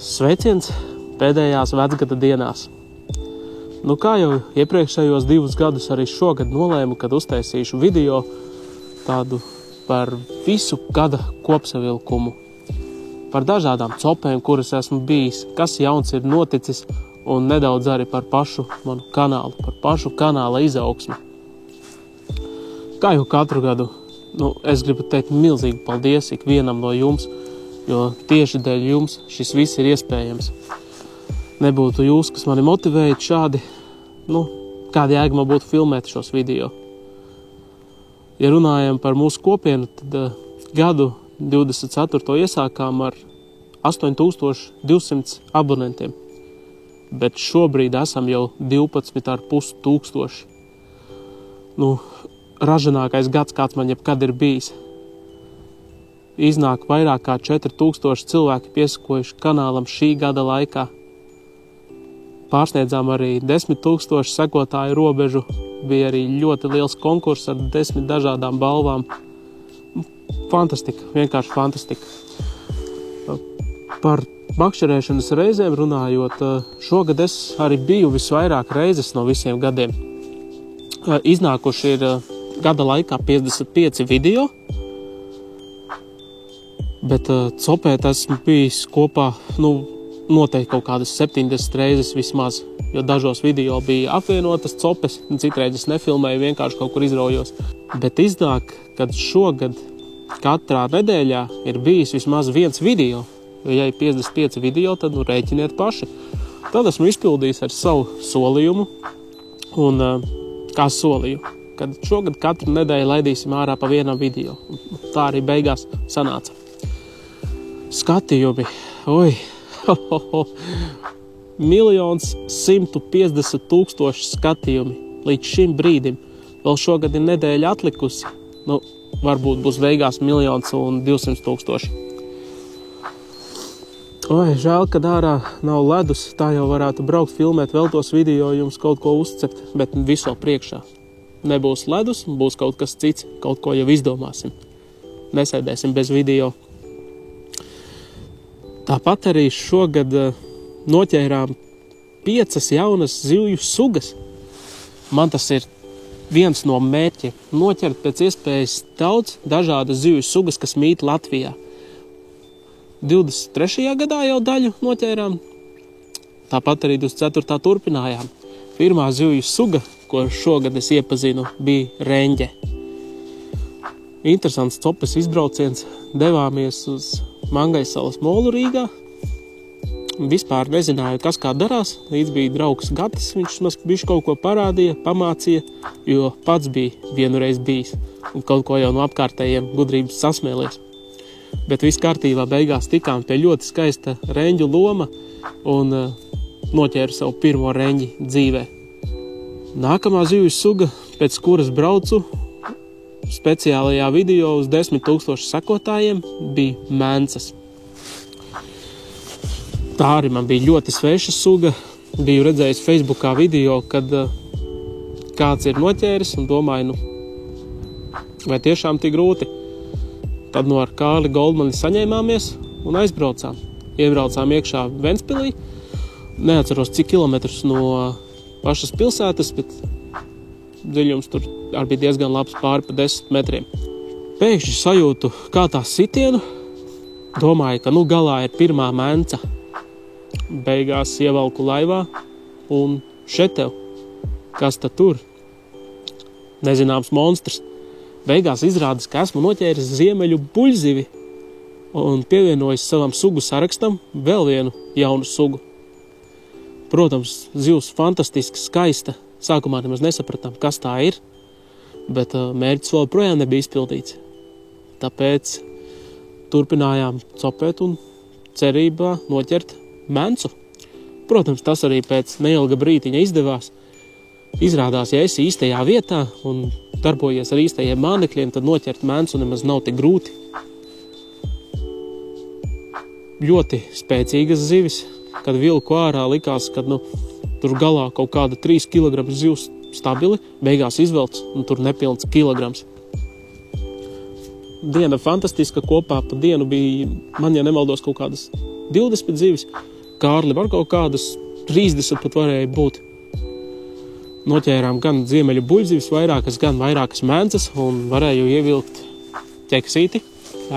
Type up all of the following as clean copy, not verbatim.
Sveiciens pēdējās vecgada dienās. Kā jau iepriekšējos 2 gadus, arī šogad nolēmu, kad uztaisīšu video tādu par visu gada kopsavilkumu. Par dažādām copēm, kuras esmu bijis, kas jauns ir noticis, un nedaudz arī par pašu manu kanālu, par pašu kanāla izaugsmi. Kā jau katru gadu, es gribu teikt milzīgi paldies ikvienam no jums, jo tieši dēļ jums šis viss ir iespējams. Nebūtu jūs, kas mani motivējat šādi, kāda jēga man būtu filmēt šos video. Ja runājam par mūsu kopienu, tad gadu 24. iesākām ar 8200 abonentiem, bet šobrīd esam jau 12,5 tūkstoši. Ražanākais gads, kāds man jebkad ir bijis. Iznāk vairāk kā 4000 cilvēki piesakojuši kanālam šī gada laikā. Pārsniedzām arī 10 000 sekotāju robežu. Bija arī ļoti liels konkurss ar 10 dažādām balvām. Fantastika, vienkārši fantastika. Par makšķerēšanas reizēm runājot, šogad es arī biju visvairāk reizes no visiem gadiem. Iznākuši ir gada laikā 55 video, bet copēt esmu bijis kopā, noteikti kaut kādas 70 reizes vismaz, jo dažos video bija apvienotas copes, citreiz es nefilmēju, vienkārši kaut kur izraujos. Bet iznāk, kad šogad katrā nedēļā ir bijis vismaz viens video, jo ja ir 55 video, tad rēķiniet paši. Tad esmu izpildījis ar savu solījumu, un kā solīju, kad šogad katru nedēļu laidīsim ārā pa vienam video. Tā arī beigās sanāca. Skatījumi, 1 150 000 skatījumi līdz šim brīdim. Vēl šogad ir nedēļa atlikusi. Varbūt būs beigās 1 200 000. Žēl, kad ārā nav ledus, tā jau varētu braukt filmēt vēl tos video, jums kaut ko uzcept, bet viso priekšā. Nebūs ledus, būs kaut kas cits, kaut ko jau izdomāsim. Nesēdēsim bez video. Tāpat arī šogad noķērām 5 jaunas zivju sugas. Man tas ir viens no mērķiem – noķert pēc iespējas daudz dažādas zivju sugas, kas mīt Latvijā. 23. gadā jau daļu noķērām, tāpat arī 24. turpinājām. Pirmā zivju suga, ko šogad es iepazinu, bija reņģe. Interesants copes izbrauciens, devāmies uz Mangaisalas molu Rīgā. Vispār nezināju, kas kā darās, līdz bija draugs Gatis, viņš bišķi kaut ko parādīja, pamācīja, jo pats bija vienreiz bijis un kaut ko jau no apkārtējiem gudrības sasmēlies. Bet viss kārtībā beigās tikām pie ļoti skaista reņģu loma un noķēru savu pirmo reņģi dzīvē. Nākamā zivju suga, pēc kuras braucu speciālajā video uz 10 000 sekotājiem, bija mēncas. Tā arī man bija ļoti sveša suga. Biju redzējis Facebookā video, kad kāds ir noķēris un domāju, vai tiešām tik grūti. Tad ar Kārli Goldmani saņēmāmies un aizbraucām. Iebraucām iekšā Ventspilī. Neatceros, cik kilometrus no pašas pilsētas, bet dziļums tur arī bija diezgan labs, pāri pa 10 metriem. Pēkšņi sajūtu kā tā sitienu. Domāju, ka galā ir pirmā menca. Beigās ievalku laivā un šetev. Kas tad tur? Nezināms monstrs. Beigās izrādās, ka esmu noķēris ziemeļu buļzivi un pievienojis savam sugu sarakstam vēl vienu jaunu sugu. Protams, zivs fantastiski skaista. Sākumā nemaz nesapratām, kas tā ir, bet mērķis vēl projām nebija izpildīts. Tāpēc turpinājām copēt un cerībā noķert mencu. Protams, tas arī pēc neilga brītiņa izdevās. Izrādās, ja esi īstajā vietā un darbojies ar īstajiem mānekļiem, tad noķert mencu nemaz nav tik grūti. Ļoti spēcīgas zivis, kad vilku ārā likās, ka tur galā kaut kāda 3 kg zivs stabili, beigās izvelts un tur nepilns kilograms. Diena fantastiska, kopā pa dienu bija, man ja nemaldos, kaut kādas 20 zivis, Kārlim ar kaut kādas 30 pat varēja būt. Noķērām gan ziemeļu buļzivis, vairākas mēncas un varēju ievilkt ķeksīti.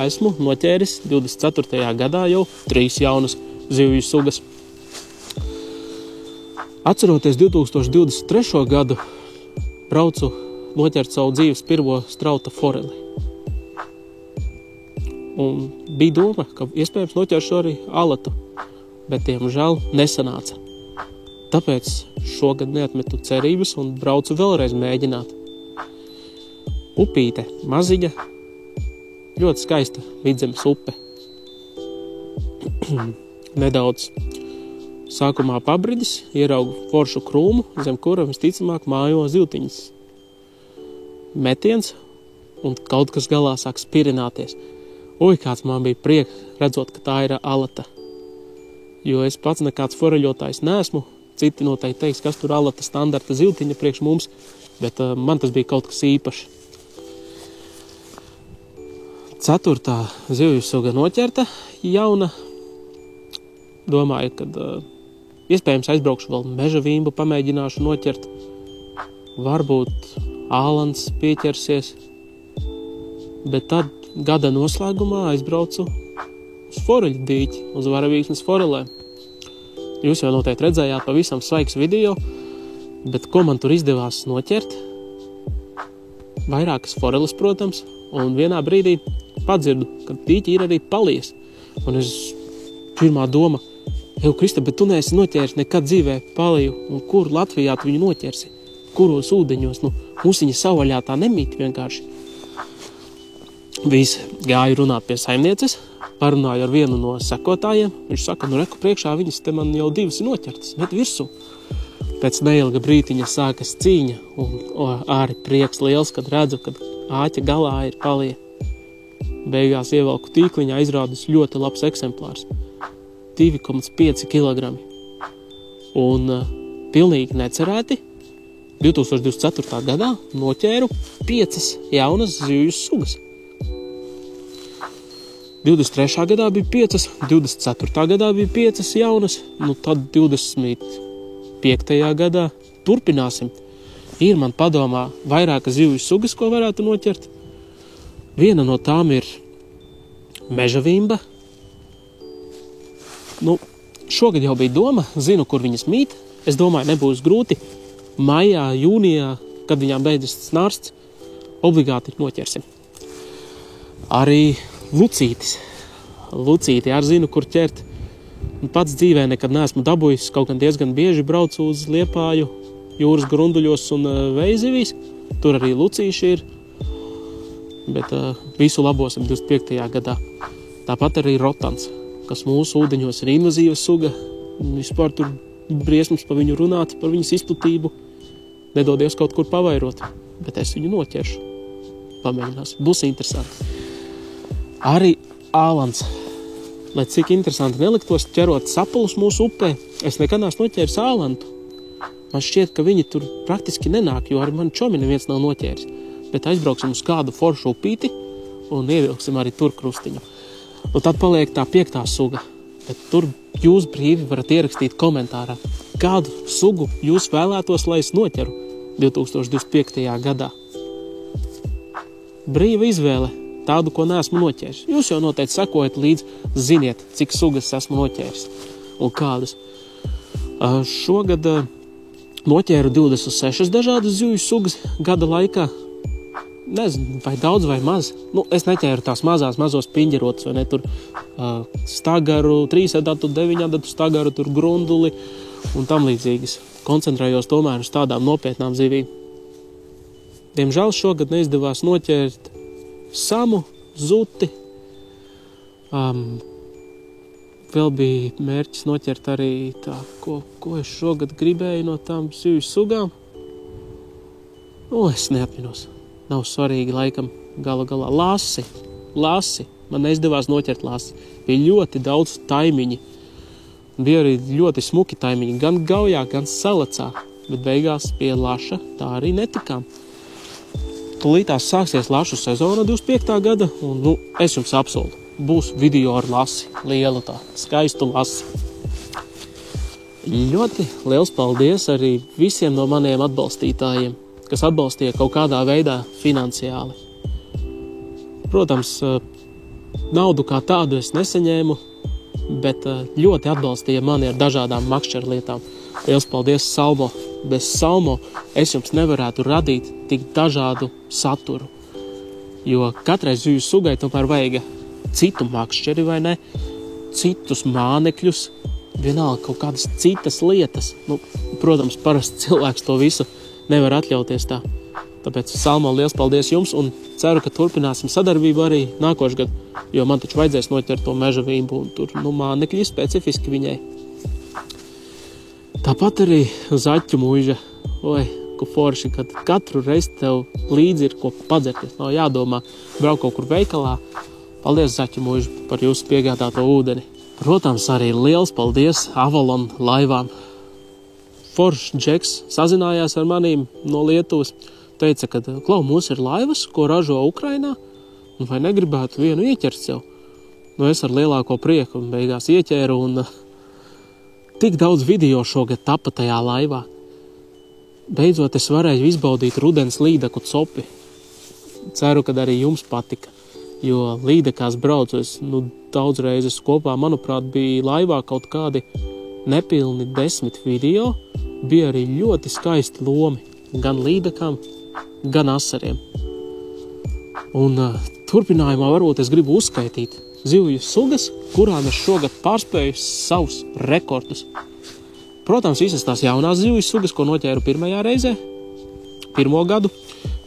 Esmu noķēris 24. gadā jau 3 jaunas zivju sugas. Atceroties 2023. gadu, braucu noķert savu dzīves pirmo strauta foreli. Un bija doma, ka iespējams noķeršu arī alatu, bet diemžēl nesanāca. Tāpēc šogad neatmetu cerības un braucu vēlreiz mēģināt. Upīte, maziņa, ļoti skaista Vidzemes upe. Nedaudz sākumā pabridis, ieraugu foršu krūmu, zem kura visticamāk mājo zivtiņas. Metiens un kaut kas galā sāk spirināties. Oi, kāds man bija prieks redzot, ka tā ir alata. Jo es pats nekāds foreļotājs neesmu. Citi noteikti teiks, kas tur alata standarta zivtiņa priekš mums, bet man tas bija kaut kas īpašs. 4. zivju suga noķerta, jauna. Domāju, ka iespējams aizbraukšu vēl meža vīmbu, pamēģināšu noķert. Varbūt ālans pieķersies. Bet tad gada noslēgumā aizbraucu uz foreļu dīķi, uz Varavīksnes forelēm. Jūs jau noteikti redzējāt pavisam svaigs video, bet ko man tur izdevās noķert? Vairākas foreles, protams, un vienā brīdī padzirdu, ka dīķi ir arī palies. Un es pirmā doma, Krista, bet tu neesi noķēris nekad dzīvē paliju, un kur Latvijā tu viņu noķersi? Kuros ūdeņos? Mums viņa savaļā tā nemīt vienkārši. Visi gāju runāt pie saimnieces, parunāju ar vienu no sekotājiem. Viņš saka, reku priekšā viņas te man jau 2 ir noķertas, met virsū. Pēc neilga brītiņa sākas cīņa, un arī prieks liels, kad redzu, kad āķa galā ir palie. Beigās ievelku tīkliņā, izrādās ļoti labs eksemplārs. 2,5 kilogrami. Un pilnīgi necerēti 2024. gadā noķēru 5 jaunas zivju sugas. 23. gadā bija 5, 24. gadā bija 5 jaunas, tad 25. gadā turpināsim. Ir man padomā vairākas zivju sugas, ko varētu noķert. Viena no tām ir meža vimba. Šogad jau bija doma, zinu, kur viņas mīt. Es domāju, nebūs grūti. Maijā, jūnijā, kad viņām beidzas snārsts, obligāti noķersim. Arī Lucīti, arī zinu, kur ķert. Pats dzīvē nekad neesmu dabūjis, kaut gan diezgan bieži braucu uz Liepāju, jūras grunduļos un vējzivīs. Tur arī lucīši ir, bet visu labosim 25. gadā. Tāpat arī rotans, kas mūsu ūdeņos ir invazīva suga. Vispār tur briesmas par viņu runāt, par viņas izplatību. Nedodies kaut kur pavairot, bet es viņu noķeršu. Pamēģinās, būs interesanti. Arī ālans. Lai cik interesanti neliktos ķerot sapulus mūsu upē, es nekad neesmu noķēris ālantu. Man šķiet, ka viņi tur praktiski nenāk, jo arī man čomi neviens nav noķēris. Bet aizbrauksim uz kādu foršu upīti un ievilksim arī tur krustiņu. Un tad paliek tā 5. suga. Bet tur jūs brīvi varat ierakstīt komentārā, kādu sugu jūs vēlētos, lai es noķeru 2025. gadā. Brīva izvēle. Tādu, ko neesmu noķēris. Jūs jau noteikti sekojat līdzi, ziniet, cik sugas esmu noķēris un kādas. Šogad noķēru 26 dažādas zivju sugas gada laikā. Nezinu, vai daudz vai maz. Es neķēru tās mazos piņģerotus, vai ne, tur stagaru, 3-adatu, 9-adatu stagaru, tur grunduli un tam līdzīgas. Koncentrējos tomēr uz tādām nopietnām zivīm. Diemžēl šogad neizdevās noķert samu, zuti. Vēl bija mērķis noķert arī tā, ko es šogad gribēju no tām zivju sugām. Es neatminos. Nav svarīgi, laikam, galu galā. Lasi. Man neizdevās noķert lasi. Bija ļoti daudz taimiņi. Bija arī ļoti smuki taimiņi. Gan gaujā, gan salacā. Bet beigās pie laša tā arī netikām. Tūlītās sāksies lašu sezona 25. gada, un es jums apsolu. būs video ar lasi, lielu tā, skaistu lasi. Ļoti liels paldies arī visiem no maniem atbalstītājiem, kas atbalstīja kaut kādā veidā finansiāli. Protams, naudu kā tādu es nesaņēmu, bet ļoti atbalstīja mani ar dažādām makšķerlietām. Liels paldies, Salmo! Bez Salmo es jums nevarētu radīt tik dažādu saturu, jo katrai zivju sugai tomēr vajag citu makšķeri, vai ne? Citus mānekļus, vienalga kaut kādas citas lietas. Protams, parasts cilvēks to visu nevar atļauties tā. Tāpēc, Salmo, liels paldies jums un ceru, ka turpināsim sadarbību arī nākošgad, jo man taču vajadzēs noķert to meža vīmbu un tur mānekļi specifiski viņai. Tāpat arī zaķu muiža. Oi, ko forši, kad katru reizi tev līdzi ir ko padzerties. Nav jādomā, brauk kaut kur veikalā. Paldies, zaķu muiža, par jūsu piegādāto ūdeni. Protams, arī liels paldies Avalon laivām. Foršs Džeks sazinājās ar manīm no Lietuvas. Teica, ka, klau, mums ir laivas, ko ražo Ukrainā, un vai negribētu vienu ieķert sev. Es ar lielāko prieku un beigās ieķēru un tik daudz video šogad tapa tajā laivā. Beidzot es varēju izbaudīt rudens līdeku copi. Ceru, ka arī jums patika, jo līdekās braucu es daudz reizes kopā, manuprāt, bija laivā kaut kādi nepilni 10 video. Bija arī ļoti skaisti lomi, gan līdekām, gan asariem. Un turpinājumā varbūt es gribu uzskaitīt zivju sugas, kurām es šogad pārspēju savus rekordus. Protams, visas tās jaunās zivju sugas, ko noķēru pirmajā reizē, pirmo gadu,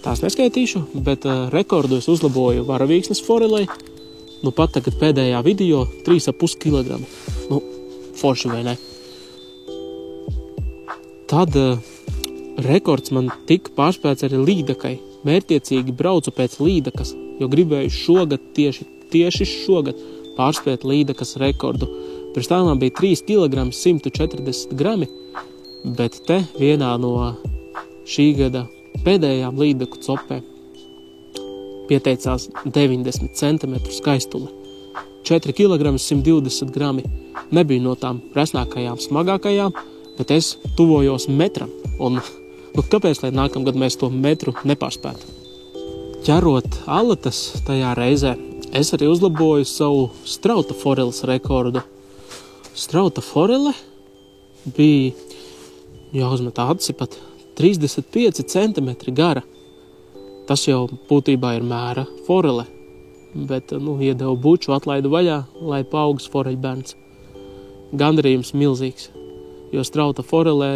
tās neskaitīšu, bet rekordu es uzlaboju varavīksnes forelei. Pat tagad pēdējā video 3,5 kg. Forši vai ne? Tad rekords man tika pārspēts arī līdekai. Mērķiecīgi braucu pēc līdekas, jo gribēju šogad tieši šogad pārspēt līdekas rekordu. Pirms tā man bija 3 kg 140 grami, bet te vienā no šī gada pēdējām līdeku copēm pieteicās 90 cm skaistule. 4 kg 120 grami. Nebija no tām resnākajām, smagākajām, bet es tuvojos metram. Un kāpēc, lai nākamgad mēs to metru nepārspētu? Ķerot alatas tajā reizē, es arī uzlaboju savu strauta foreles rekordu. Strauta forele bija, jāuzmet aci, pat 35 cm gara. Tas jau būtībā ir mēra forele, bet, iedevu buču, atlaidu vaļā, lai paaugs foreļbērns. Gandarījums milzīgs, jo strauta forelē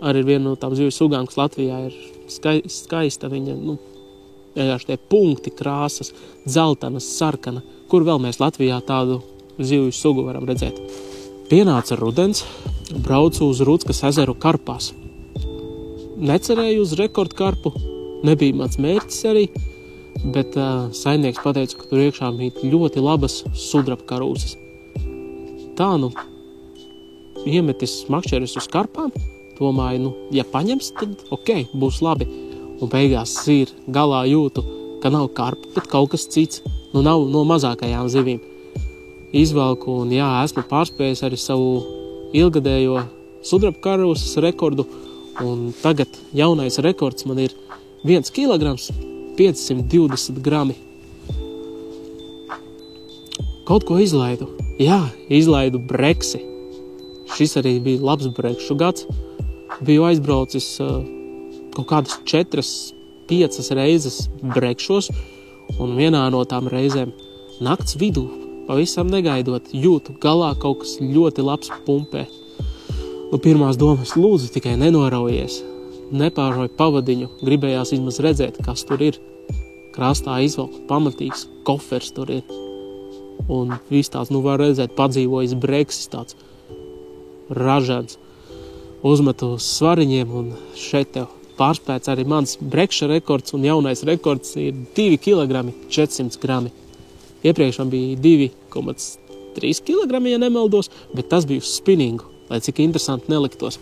arī ir viena no tām zivju sugām, kas Latvijā ir skaista. Viņa, vienkārši tie punkti, krāsas, dzeltenas, sarkana. Kur vēl mēs Latvijā tādu zivju sugu varam redzēt? Pienāca rudens, braucu uz Ruckas ezeru karpās. Necerēju uz rekordkarpu, nebija mans mērķis arī, bet saimnieks pateica, ka tur iekšā mīt ļoti labas sudrabkarūzes. Tā, iemetis makšķeris uz karpām, domāju, ja paņems, tad ok, būs labi. Un beigās ir galā jūtu, ka nav karpa, bet kaut kas cits, nav no mazākajām zivīm. Izvelku un esmu pārspējis arī savu ilgadējo sudrabkarūzes rekordu, un tagad jaunais rekords man ir 1 kg 520 grami. Kaut ko izlaidu. Izlaidu breksi. Šis arī bija labs brekšu gads. Biju aizbraucis kaut kādas 4-5 reizes brekšos, un vienā no tām reizēm nakts vidū, pavisam negaidot, jūtu galā kaut kas ļoti labs pumpē. Pirmās domas, lūdzu, tikai nenoraujies, nepārauj pavadiņu, gribējās vismaz redzēt, kas tur ir. Krastā izvelku, pamatīgs kofers tur ir. Un viss tāds, var redzēt, padzīvojis breksis tāds ražants. Uzmetu uz svariņiem un šeit tev pārspēts arī mans brekša rekords, un jaunais rekords ir 2 kg 400 grami. Iepriekš man bija 2,3 kg, ja nemaldos, bet tas bija uz spinningu, lai cik interesanti neliktos.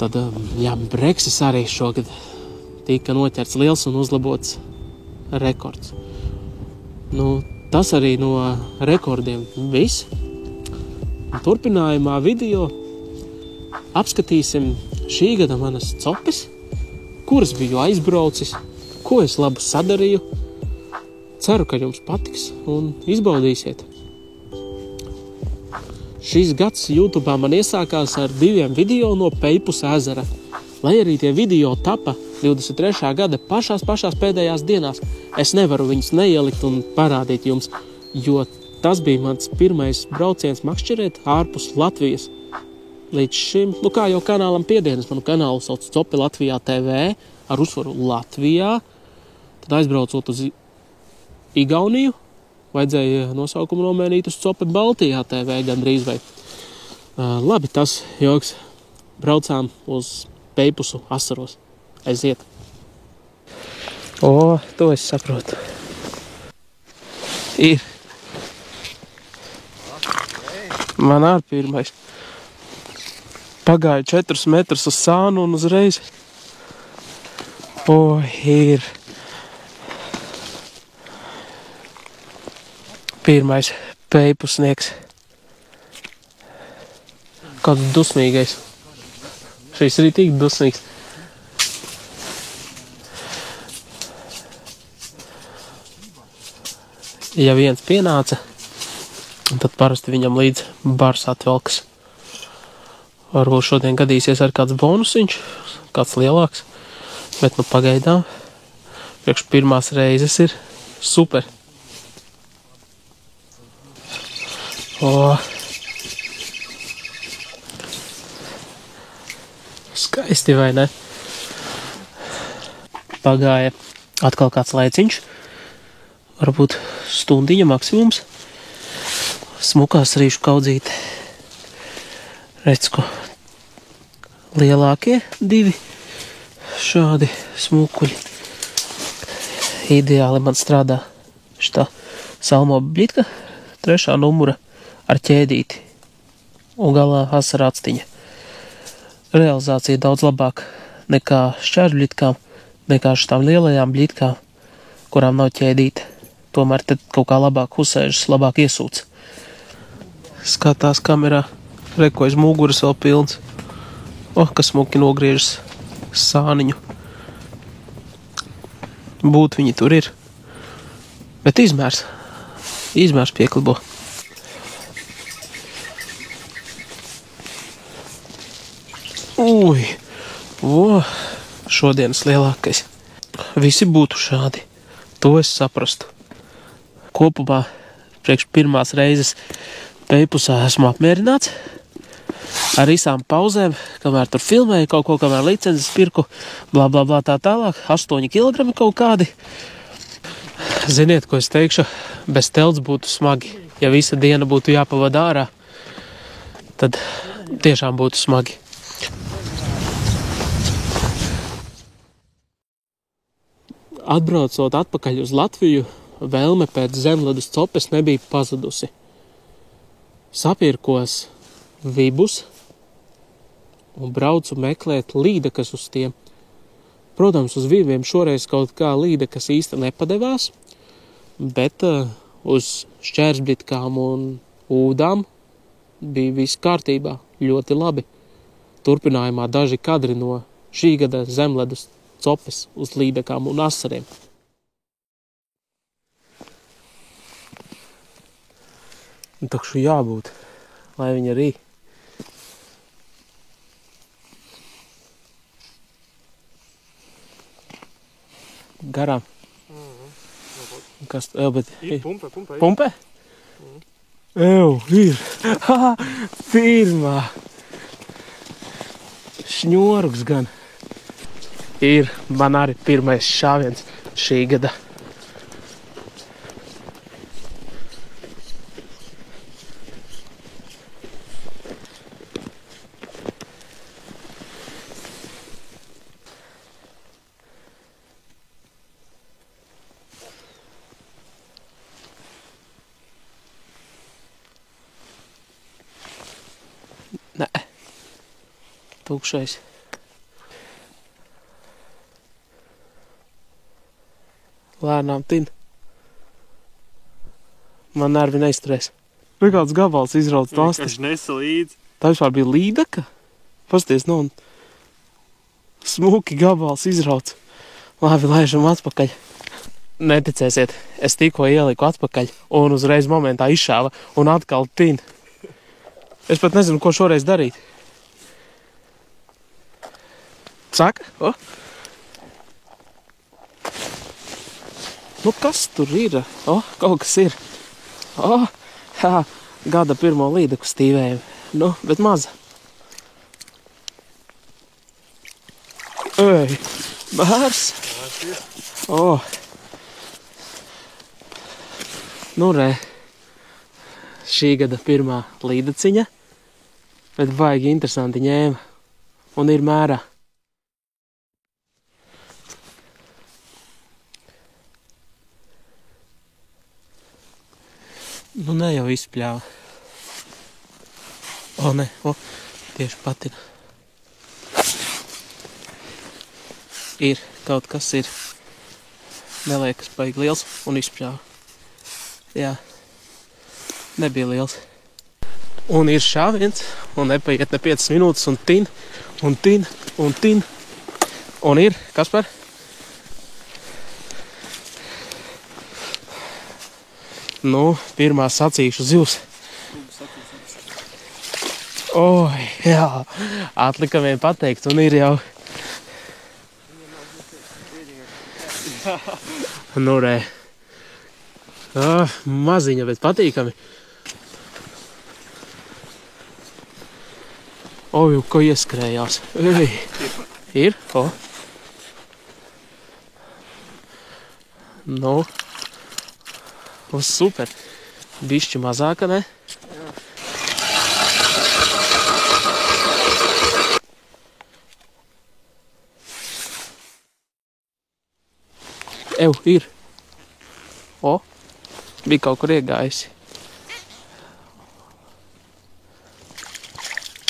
Tad, breksis arī šogad tika noķerts liels un uzlabots rekords. tas arī no rekordiem viss. Turpinājumā video apskatīsim šī gada manas copes, kuras biju aizbraucis, ko es labu sadarīju. Ceru, ka jums patiks un izbaudīsiet. Šis gads YouTube'ā man iesākās ar 2 video no Peipus ezera. Lai arī tie video tapa 23. gada pašās pēdējās dienās, es nevaru viņus neielikt un parādīt jums, jo tas bija mans pirmais brauciens makšķerēt ārpus Latvijas. Līdz šim, kā jau kanālam piedienas, manu kanālu sauc Copi Latvijā TV, ar uzsvaru Latvijā. Tad aizbraucot uz Igauniju, vajadzēja nosaukumu nomainīt uz Copi Baltijā TV gandrīz vai. Labi, tas joks. Braucām uz Peipusu asaros. Aiziet. To es saprotu. Ir. Man arī pirmais. Pagāju 4 metrus uz sānu un uzreiz. Ir. Pirmais peipusnieks. Kāds dusmīgais. Šis arī tik dusmīgs. Ja viens pienāca, tad parasti viņam līdz bars atvelkas. Varbūt šodien gadīsies ar kāds bonusiņš, kāds lielāks, bet pagaidām priekš pirmās reizes ir super. Skaisti, vai ne? Pagāja atkal kāds laiciņš, varbūt stundiņa maksimums. Smukās rīšu kaudzīte. Redz, ko lielākie 2 šādi smukuļi. Ideāli man strādā šitā salmo bļitka 3. numura ar ķēdīti un galā asarāctiņa. Realizācija daudz labāk nekā šķērsbļitkām, nekā šitām lielajām bļitkām, kurām nav ķēdīte. Tomēr tad kaut kā labāk uzsēžas, labāk iesūc. Skatās kamerā. Reko aiz muguras vēl pilns. Kas smuki nogriežas sāniņu. Būt viņi tur ir. Bet izmērs pieklibo. Šodienas lielākais. Visi būtu šādi. To es saprastu. Kopumā priekš pirmās reizes Peipusā esmu apmierināts. Ar visām pauzēm, kamēr tur filmēju kaut ko, kamēr licences pirku, blā, tā tālāk, 8 kilogrami kaut kādi. Ziniet, ko es teikšu, bez telts būtu smagi. Ja visa diena būtu jāpavada ārā, tad tiešām būtu smagi. Atbraucot atpakaļ uz Latviju, vēlme pēc zemledus copes nebija pazudusi. Sapirkos vibus un braucu meklēt līdekas uz tiem. Protams, uz vibiem šoreiz kaut kā līdekas īsti nepadevās, bet uz šķērsbļitkām un ūdām bija viss kārtībā, ļoti labi. Turpinājumā daži kadri no šī gada zemledus copes uz līdekām un asariem. Takšu jābūt, lai viņi arī. Garām. Kas, bet... Ir pumpe. Pumpe? Ir. Pirmā. Šņoruks gan. Ir, man arī pirmais šāviens šī gada. Nē, tukšais. Lēnām tin. Man nervi neizturēs. Nu, kāds gabals izrauc tās. Vienkārši nesa līdzi. Tā vispār bija līdaka. Pasties, nu, un smuki gabals izrauc. Labi, laižam atpakaļ. Neticēsiet, es tikko ieliku atpakaļ un uzreiz momentā izšāva un atkal tin. Es pat nezinu, ko šoreiz darīt. Saka? O? Nu, kas tur ir? O, kaut kas ir. O, jā, gada pirmo līdeku stīvēju. Nu, bet maza. Ej, bērs. O. Nu, re. Šī gada pirmā līdeciņa. Bet baigi interesanti ņēma. Un ir mērā. Nu, ne jau izpļāva. O, ne, o, tieši patina. Ir, kaut kas ir. Neliekas baigi liels un izpļāva. Jā, nebija liels. Un ir šāviens, un nepaiet ne 5 minūtes, un tin, un tin, un tin. Un ir, Kaspar? Nu, pirmā sacīšu zivs. Oi, jā, atlika vien pateikt, un ir jau. Nu, re. Maziņa, bet patīkami. Oi, ko ieskrējās. Ei, ir? O. Nu. Super. Bišķi mazāka, ne? Ew, ir. O, bija kaut kur iegājusi.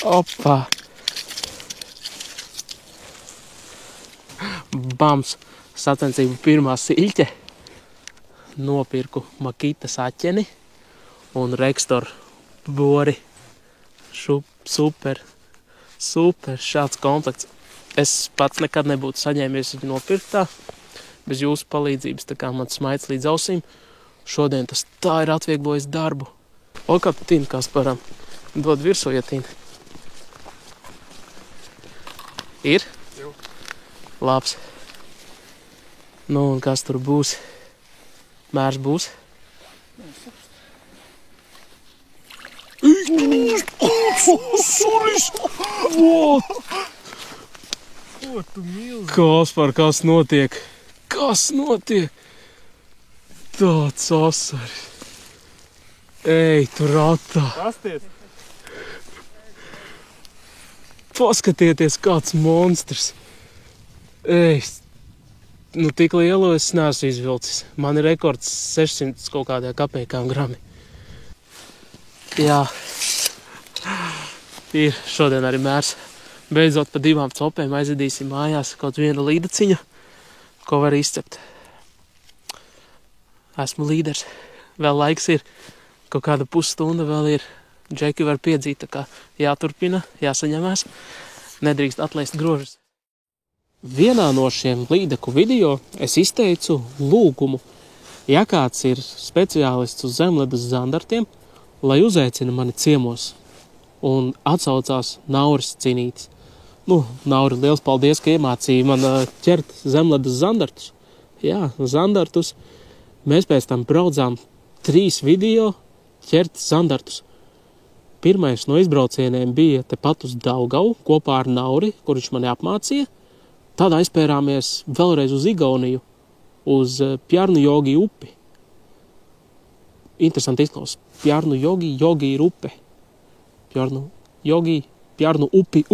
Opā. Bams. Sacensību pirmā siļķe. Nopirku Makita saķeni un Rextor bori. Super. Super šāds komplekts. Es pats nekad nebūtu saņēmies viņu nopirkt tā. Bez jūsu palīdzības, tā kā man smaids līdz ausīm. Šodien tas tā ir atvieglojis darbu. O, kā tu tīni, Kasparam? Dod virsū, ja tīni. Ir? Jau. Labs. Nu, un kas tur būs? Mērs būs? Suris! Kaspar, kas notiek? Kas notiek? Tāds asaris. Ej, tu ratā. Pasties. Paskatieties, kāds monstrs. Ej, nu tik lielu es neesmu izvilcis. Man ir rekords 600 kaut kādajā kapekām grami. Jā. Ir šodien arī mērs. Beidzot pa 2 copēm aizvedīsim mājās kaut viena līdeciņa, ko var izcept. Esmu līderis. Vēl laiks ir. Kaut kāda pusstunda vēl ir. Džeki var piedzīt, tā kā jāturpina, jāsaņemās. Nedrīkst atlaist grožus. Vienā no šiem līdeku video es izteicu lūgumu. Ja kāds ir speciālists uz zemledes zandartiem, lai uzaicina mani ciemos. Un atsaucās Nauris Cinītis. Nu, Nauri, liels paldies, ka iemācīja man ķert zemledes zandartus. Jā, zandartus. Mēs pēc tam braucām 3 video ķert zandartus. Pirmais no izbraucieniem bija tepat uz Daugavu kopā ar Nauri, kur viņš mani apmācīja. Tad aizpērāmies vēlreiz uz Igauniju, uz Pjarnu Jogi upi. Interesanti izklausās. Pjarnu Jogi ir upe. Pjarnu Jogi, Pjarnu upi.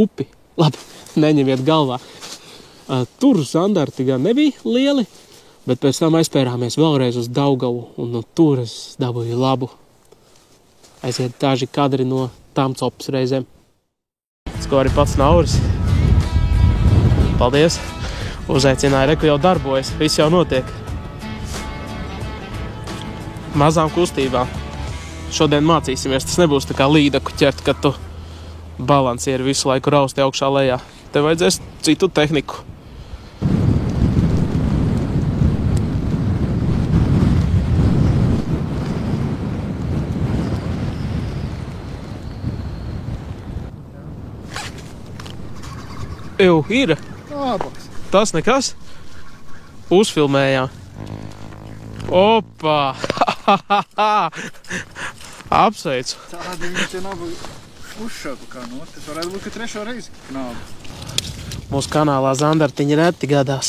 Labi, neņemiet galvā. Tur zandarti gan nebija lieli, bet pēc tam aizpērāmies vēlreiz uz Daugavu, un tur es dabūju labu. Aiziet daži kadri no tām copas reizēm. Ko arī pats Nauris. Paldies. Uzaicināja, reku jau darbojas, viss jau notiek. mazām kustībām. Šodien mācīsimies, tas nebūs tā kā līdaku ķert, kad tu balansieri visu laiku rausti augšā lejā. Tev vajadzēs citu tehniku. Ir. Tas nekas. Uzfilmējām. Opā! Apsveicu. Tādi viņi te nabaga uzšāpa kā no. Tas varētu būt, ka trešo reizi knāba. Mūsu kanālā zandartiņi reti gadās.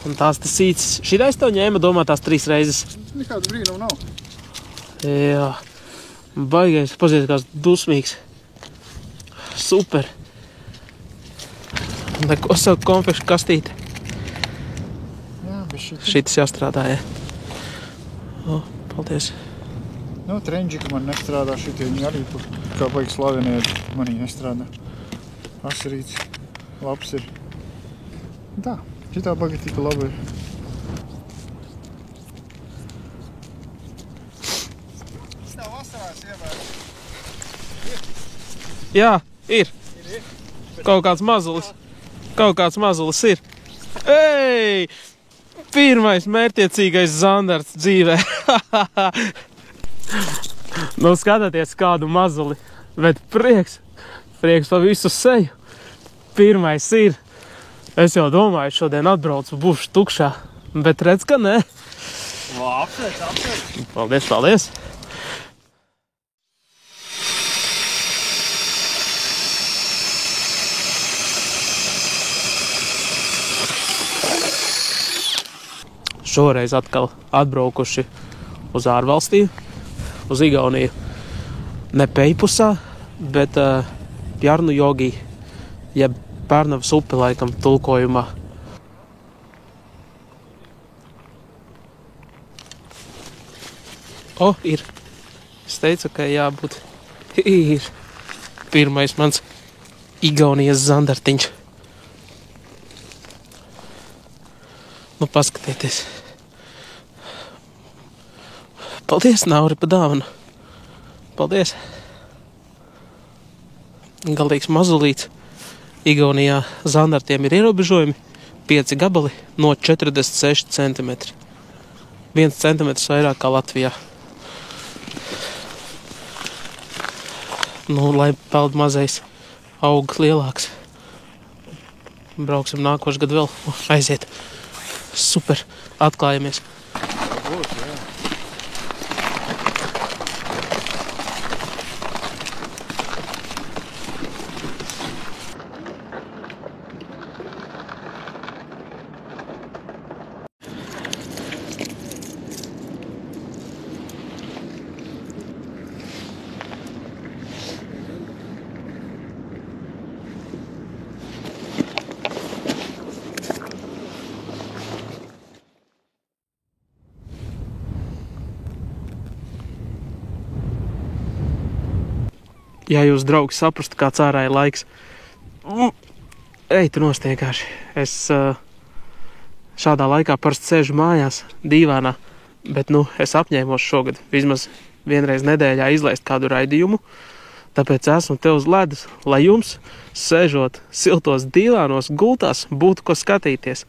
Un tās tas īcis. Šitais tev ņēma domā tās 3 reizes. Nekādu brīnumu nav. Jā. Baigais, paziet, kāds dusmīgs. Super. Neko savu konfekšu kastīti. Jā, bet Šitas jāstrādā, jā. O, paldies. Nu, trenģika man nestrādā šitie. Viņi arī kā baigi slavenie manī nestrādā. Asarīts. Labs ir. Tā, šitā baga tika laba ir. Tas tev vasarās ievēr. Jā, ir. Kaut kāds mazulis ir. Ei! Pirmais mērķiecīgais zandarts dzīvē. Nu, skatieties kādu mazuli. Bet prieks pa visu seju. Pirmais ir. Es jau domāju, šodien atbraucu, būšu tukšā. Bet redz, ka nē. Apsveic. Paldies. Šoreiz atkal atbraukuši uz ārvalstīm, uz Igauniju. Ne Peipusā, bet Pjarnu Jogī, jeb Pērnavas upe laikam tulkojumā. Ir. Es teicu, ka jābūt. Ir. Pirmais mans Igaunijas zandartiņš. Nu, paskatieties. Paldies, Nauri, pa dāvanu. Paldies. Galīgs mazulīts. Igaunijā zandartiem ir ierobežojumi 5 gabali no 46 cm. 1 cm vairāk kā Latvijā. Nu, lai peld mazais aug lielāks. Brauksim nākošu gadu vēl. Aiziet. Super. Atklājamies. Ja jūs, draugi, saprastu, kāds ārā ir laiks, ej tu nost vienkārši. Es šādā laikā parasti sēžu mājās, dīvānā, bet, es apņēmos šogad vismaz vienreiz nedēļā izlaist kādu raidījumu, tāpēc esmu te uz ledus, lai jums, sēžot siltos dīvānos gultās, būtu ko skatīties.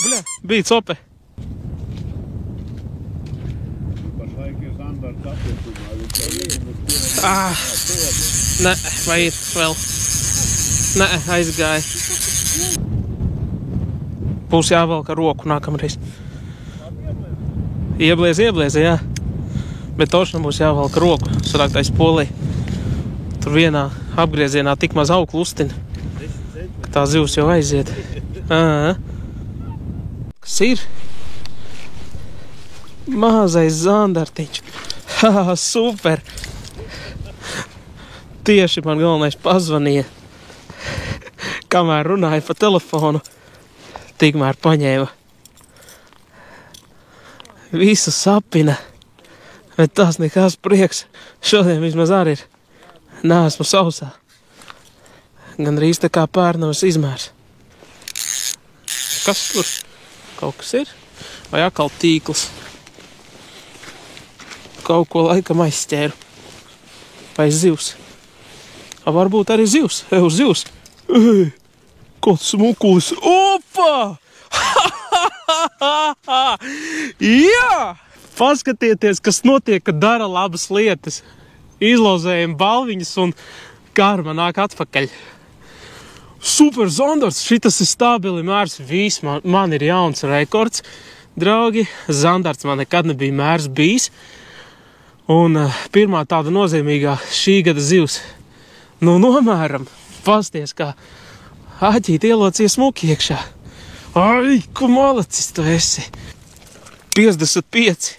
Bļa, bija cope. Nē, vai ir vēl? Nē, aizgāja. Būs jāvelk ar roku nākamreiz. Ieblieza, jā. Bet tošana būs jāvelk ar roku, sarāktais polī. Tur vienā apgriezienā tik maz auglu ustina, ka tā zivs jau aiziet. Kas ir? Mazais zandartiņš. Super! Tieši man galvenais pazvanīja. Kamēr runāja pa telefonu, tikmēr paņēma. Visu sapina. Bet tas nekas prieks. Šodien vismaz arī ir. Neesmu sausā. Gandrīz tā kā Pērnavas izmērs. Kas tur? Kaut kas ir? Vai atkal tīkls. Kaut ko laikam aizķēru. Vai zivs. Varbūt arī zivs. Zivs. Kāds smukulis. Opa! Jā! Paskatieties, kas notiek, kad dara labas lietas. Izlauzējam balviņas un karma nāk atpakaļ. Super zandars, šitas ir stabili mērs. Viss man ir jauns rekords. Draugi, zandarts man nekad nebija mērs bijis. Un pirmā tāda nozīmīgā šī gada zivs. Nu, nomēram. Pasties, kā āķīt ielocies smuki iekšā. Ai, ko malacis tu esi. 55.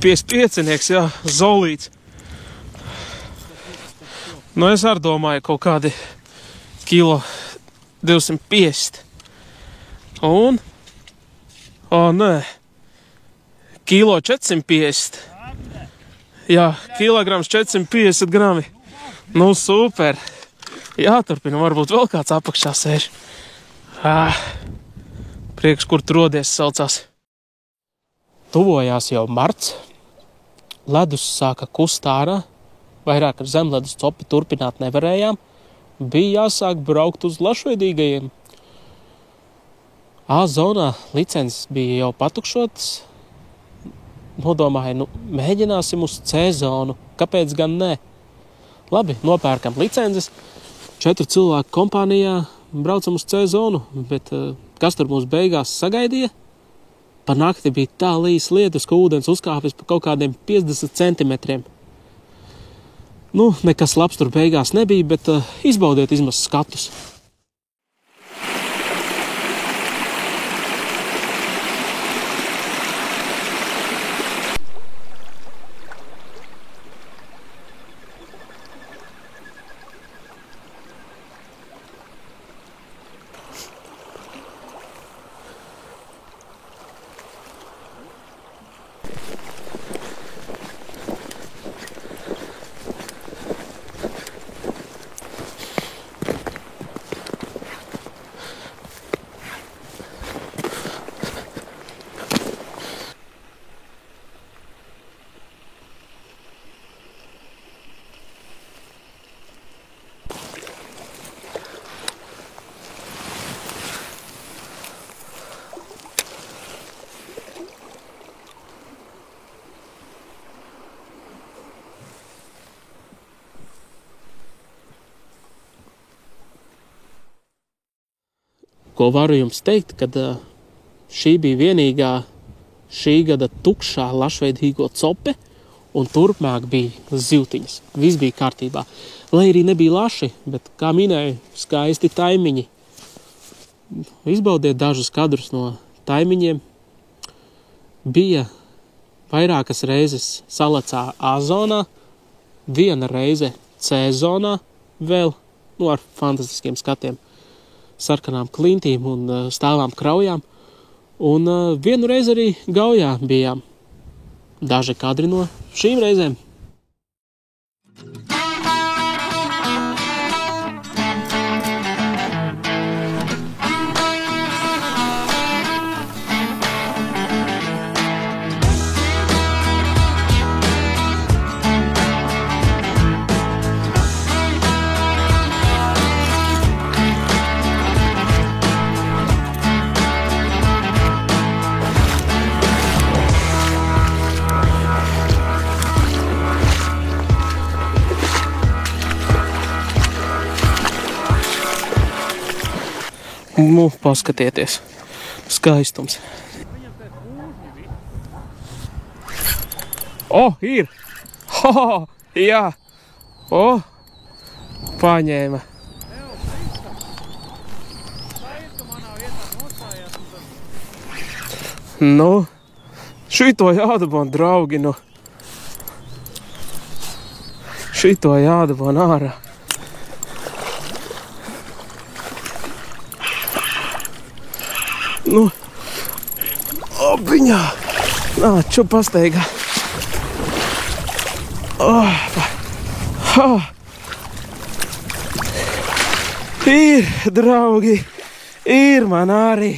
55-nieks, jā, zolīts. Nu, es arī domāju, kaut kādi kilo 250. Un, nē, kilo 450. Jā, kilograms 450 grami. Nu, super. Jāturpina, varbūt vēl kāds apakšā sēž. Prieks, kur tu rodies, saucās. Tuvojās jau marts. Ledus sāka kust ārā. Vairāk ar zemledus copi turpināt nevarējām. Bija jāsāk braukt uz lašveidīgajiem. A zonā licences bija jau patukšotas. Nodomāju, mēģināsim uz C zonu. Kāpēc gan nē? Labi, nopērkam licences. 4 cilvēku kompānijā braucam uz C zonu. Bet kas tur mūs beigās sagaidīja? Par nakti bija tā līs lietus, ka ūdens uzkāpis pa kaut kādiem 50 centimetriem. Nu, nekas labs tur beigās nebija, bet izbaudiet izmaz skatus. Ko varu jums teikt, kad šī bija vienīgā šī gada tukšā lašveidīgo cope, un turpmāk bija zivtiņas. Viss bija kārtībā. Lai arī nebija laši, bet, kā minēju, skaisti taimiņi. Izbaudiet dažus kadrus no taimiņiem. Bija vairākas reizes salacā A zonā, viena reize C zonā, vēl ar fantastiskiem skatiem. Sarkanām klintīm un stāvām kraujām, un vienu reizi arī gaujā bijām. Daži kadri no šīm reizēm. Nu, paskatieties. Skaistums. Ir! Jā! Paņēma. Nu, šito jādabon, draugi, šito jādabon ārā. Opiņā! Ču pasteigā! Ir, draugi! Ir man arī!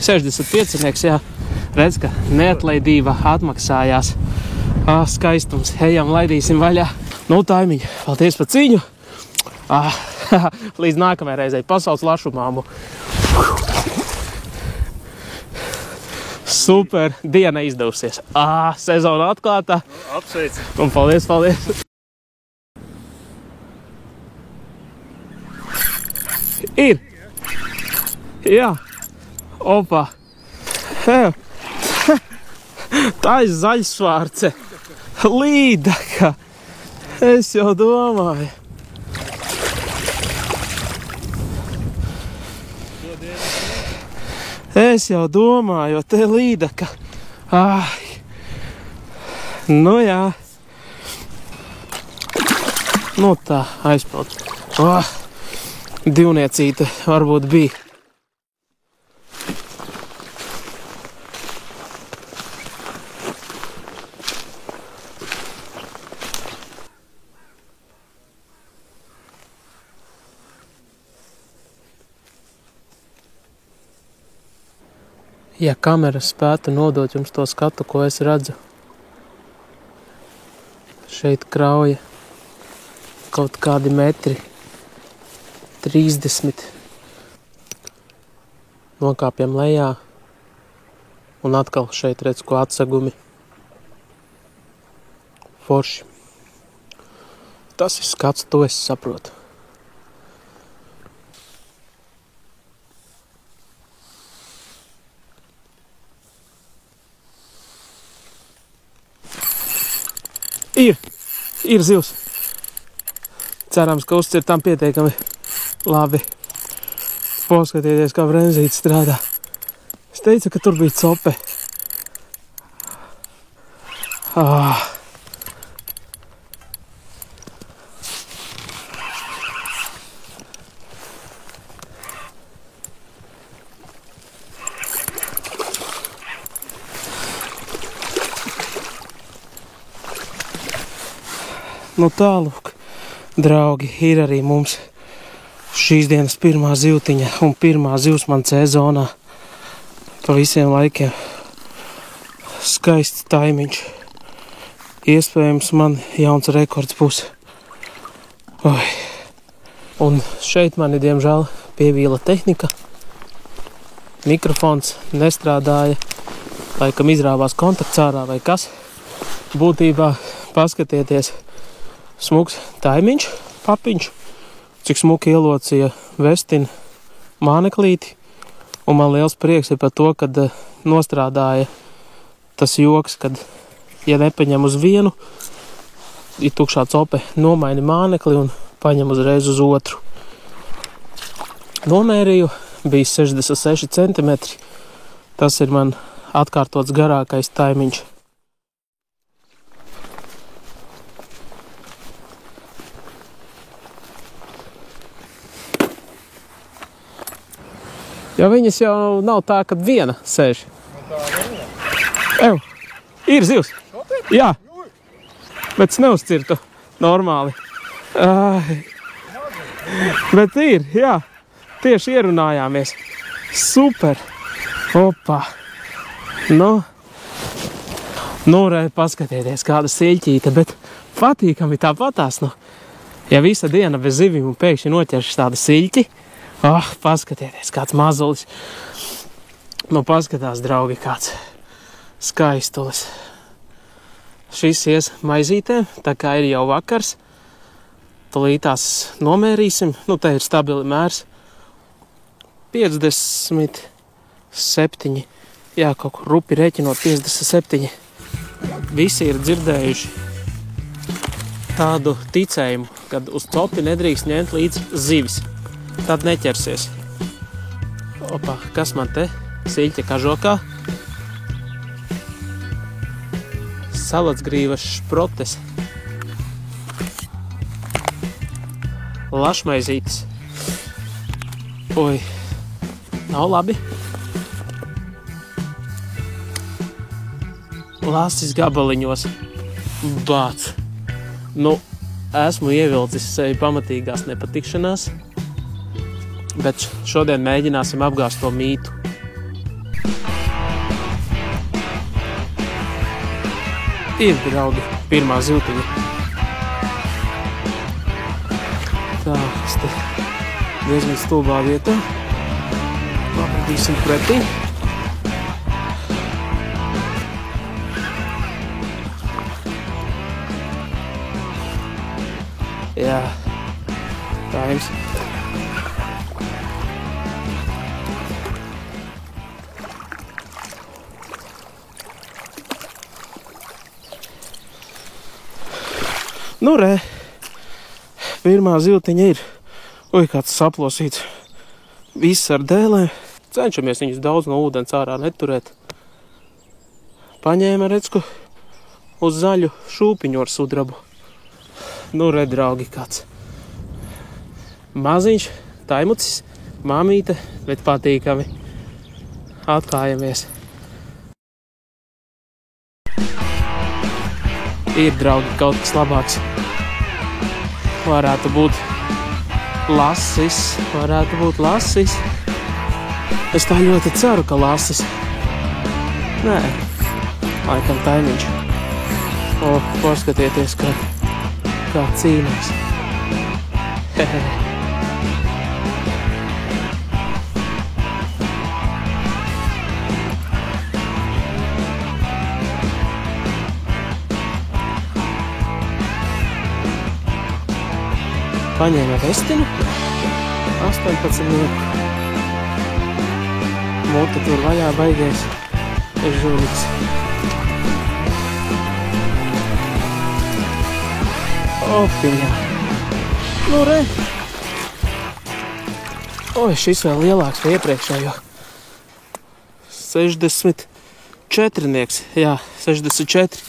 65, jā. Redz, ka neatlaidība atmaksājās. Skaistums, ejam, laidīsim vaļā. Nu, Taimiņa, paldies par cīņu. Līdz nākamajai reizei pasaules lašumāmu. Super, diena izdevusies. Sezona atklātā. Apsveici. Un paldies. Ir. Jā. Opa. Tā ir zaļsvārce. Līdaka. Es jau domāju. Te līdaka. Nu jā. Nu tā, aizpeld. Divniecīte varbūt bija. Ja kamera spētu nodot jums to skatu, ko es redzu. Šeit krauja kaut kādi metri. 30. Nokāpjam lejā. Un atkal šeit redz, ko atsegumi. Forši. Tas ir skats, to es saprotu. Ir zivs. Cerams, ka uzcir tam pietiekami labi. Paskatieties, kā brenzīte strādā. Es teicu, ka tur bija cope. Nu tālūk, draugi, ir arī mums šīs dienas pirmā zivtiņa un pirmā zivs man sezonā pa visiem laikiem. Skaists Taimiņš. Iespējams, man jauns rekords būs. Un šeit mani, diemžēl, pievīla tehnika. Mikrofons nestrādāja, laikam izrāvās kontakts ārā vai kas. Būtībā paskatieties. Smuks Taimiņš, papiņš, cik smuki ielocīja vestina māneklīti. Un man liels prieks ir par to, kad nostrādāja tas joks, kad, ja nepaņem uz vienu, ir tukšā cope, nomaini mānekli un paņem uzreiz uz otru. Nomērīju, bija 66 centimetri. Tas ir man atkārtots garākais Taimiņš. Jo viņas jau nav tā, kad viena sēž. Ir zivs. Jā, bet es neuzcirtu normāli. Bet ir, jā, tieši ierunājāmies. Super. Opa. Nu, paskatieties, kāda siļķīte, bet patīkami tāpatās. Nu, ja visa diena bez zivīm un pēkšņi noķeršas tāda siļķi, paskatieties, kāds mazulis. Nu, paskatās, draugi, kāds skaistulis. Šis ies maizītēm, tā kā ir jau vakars. Tūlītās nomērīsim. Nu, te ir stabili mērs. 57. Jā, kaut kur rupi rēķinot 57. Visi ir dzirdējuši tādu ticējumu, kad uz copi nedrīkst ņemt līdz zivis. Tad neķersies. Opa, kas man te? Siļķa kažokā. Salacgrīvas šprotes. Lašmaizītes. Oi, nav labi. Lasis gabaliņos. Bāc. Nu, esmu ievilcis sevi pamatīgās nepatikšanās. Bet šodien mēģināsim apgāzt to mītu. Ir, draugi, pirmā ziltiņa. Tā, es te diezgan stulbā vietā. Pabradīsim pretī. Jā, tā jums. Nu, re, pirmā ziltiņa ir. Oi, kāds saplosīts. Viss ar dēlēm. Cenšamies viņus daudz no ūdens ārā neturēt. Paņēma, redzku, uz zaļu šūpiņu ar sudrabu. Nu, re, draugi, kāds maziņš, taimucis, mamīte, bet patīkami. Atklājamies. Ir, draugi, kaut kas labāks. Varētu būt lasis, Es tā ļoti ceru, ka lasis. Nē, laikam taimiņš. O, paskatieties, kā cīnās. Hehe. Paņēma vestinu, 18 minūti. Mute tur vaļā baigies, ir žūniks. Opiņā. Nu, re. Oi, šis vēl lielāks vai iepriekšējo. 64, jā, 64.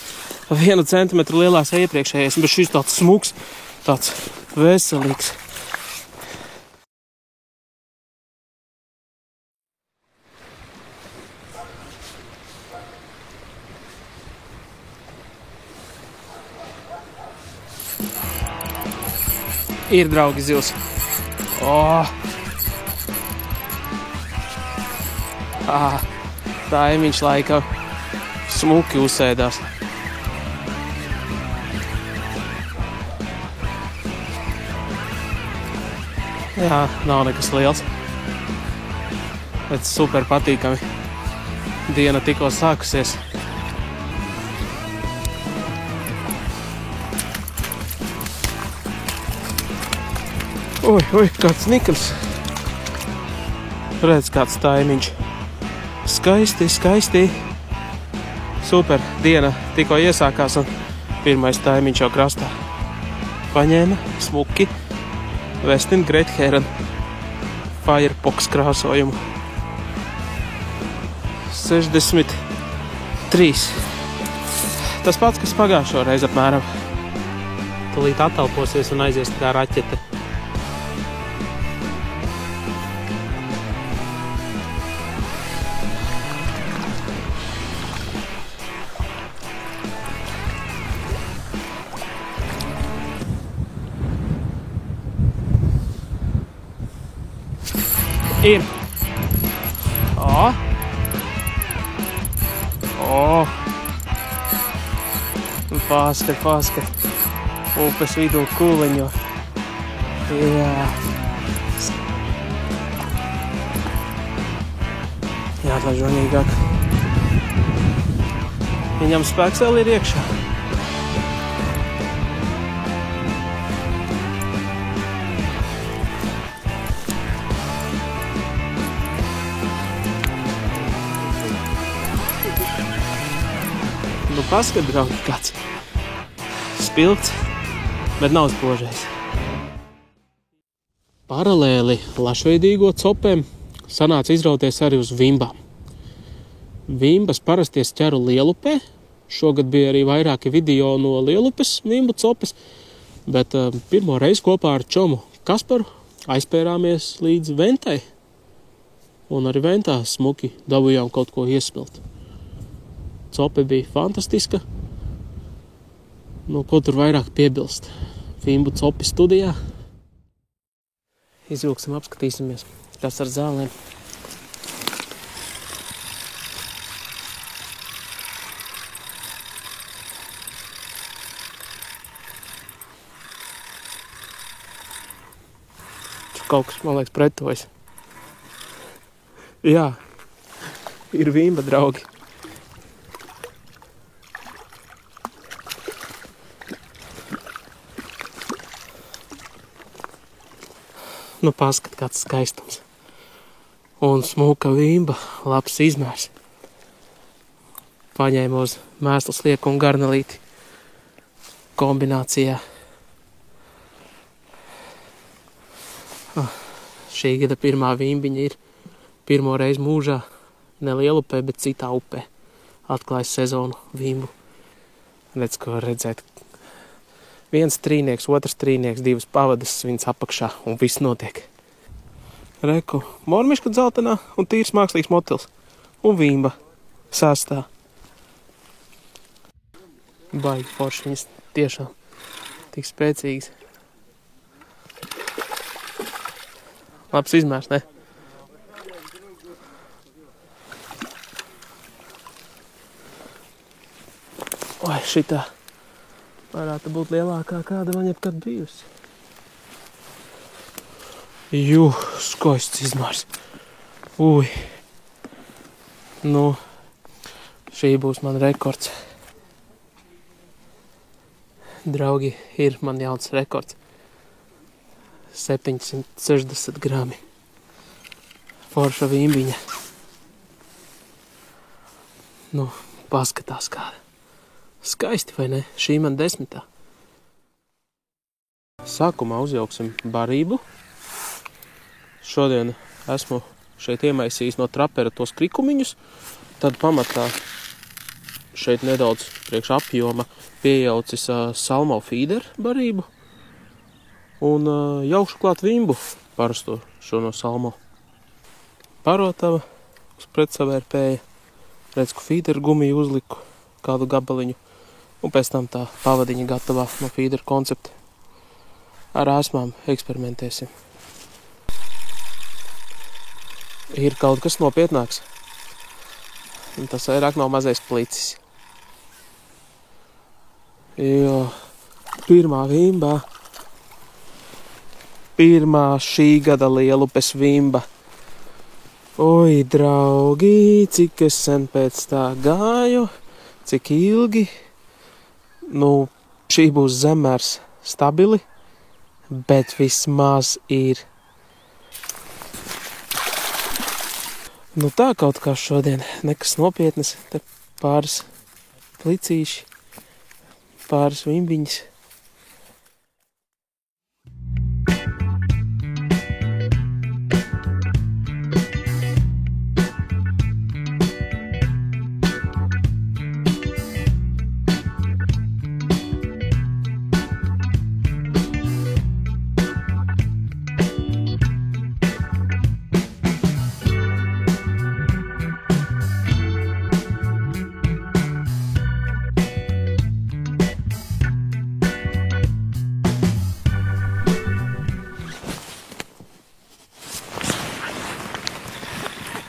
1 centimetru lielāks vai iepriekšējais, bet šis tāds smuks, tāds veselīgs. Ir, draugi, zils. Taimiņš laikam smuki uzsēdās. Jā, nav nekas liels. Bet super patīkami. Diena tikko sākusies. Oi, kāds nikams. Redz, kāds taimiņš. Skaisti. Super, diena tikko iesākās un pirmais taimiņš jau krastā. Paņēma smuki Westin Great Heron Firefox krāsojumu. 63. Tas pats, kas pagājušo reizi apmēram. Tūlīt attelposies un aizies kā raķete. Ir. Paskat. Upes vidū kūliņo. Jā. Jāatlaiž vaņīgāk. Viņam spēks vēl ir iekšā. Nu, paskat, draugi, kāds spilgts, bet nav spožais. Paralēli lašveidīgo copēm sanāca izrauties arī uz vimbām. Vimbas parasties ķeru Lielupē. Šogad bija arī vairāki video no Lielupes vimbu copes, bet pirmo reizi kopā ar čomu Kasparu aizpērāmies līdz Ventai. Un arī Ventā smuki dabujām kaut ko iesmilt. Cope bija fantastiska. Nu, ko tur vairāk piebilst? Vimbu copi studijā. Izvilksim, apskatīsimies, kas ar zālēm. Tur kaut kas, man liekas, pretojas. Jā, ir vimba, draugi. Nu, paskat, kāds skaistums. Un smuka vimba, labs izmērs. Paņēmu uz mēslu slieku un garnelīti kombinācijā. Šī gada pirmā vimbiņa ir pirmo reizi mūžā, neliela upē, bet citā upē. Atklājas sezonu vimbu. Redz, ko var redzēt. Viens trīnieks, otrs trīnieks, divas pavadas, viens apakšā un viss notiek. Reku, mormiška dzeltenā un tīrs mākslīgs motils. Un vimba sastā. Baigi forši viņas tiešām tik spēcīgas. Labs izmērs, ne? Oi, šitā varētu būt lielākā, kāda man jebkad bijusi. Jū, skaists izmērs. Ui. Nu, šī būs man rekords. Draugi, ir man jauns rekords. 760 grami. Forša vimbiņa. Nu, paskatās kāda. Skaisti, vai ne? Šī man 10. Sākumā uzjauksim barību. Šodien esmu šeit iemaisījis no trapera tos krikumiņus. Tad pamatā šeit nedaudz priekš apjoma piejaucis salmo feeder barību. Un jaukšu klāt vimbu parasto šo no salmo. Parotava uz pretsavērpēja. Redz, ka feeder gumiju uzliku kādu gabaliņu. Un pēc tam tā pavadiņa gatavā no feeder koncepta. Ar āsmām eksperimentēsim. Ir kaut kas nopietnāks. Un tas vairāk nav mazais plicis. Jo pirmā vimba. Pirmā šī gada lielupes vimba. Oi, draugi, cik es sen pēc tā gāju, cik ilgi. Nu, šī būs zemērs stabili, bet vismaz ir. Nu tā kaut kā šodien, nekas nopietnas, te pāris plicīši, pāris vimbiņas.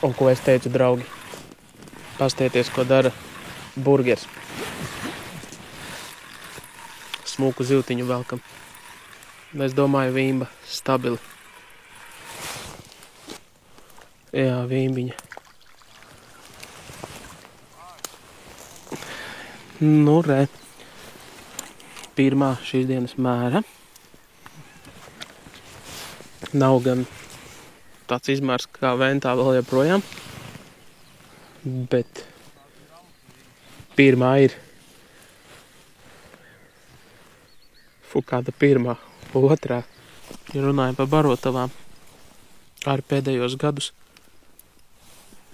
Un ko es teicu, draugi? Pastieties, ko dara burgers. Smuku zivtiņu velkam. Es domāju, vimba stabili. Jā, vimbiņa. Nu, re. Pirmā šīs dienas mēra. Nav gan tāds izmērs kā ventā vēl joprojām. Bet pirmā ir. Kāda pirmā, otrā. Ja runājam par barotavām. Arī pēdējos gadus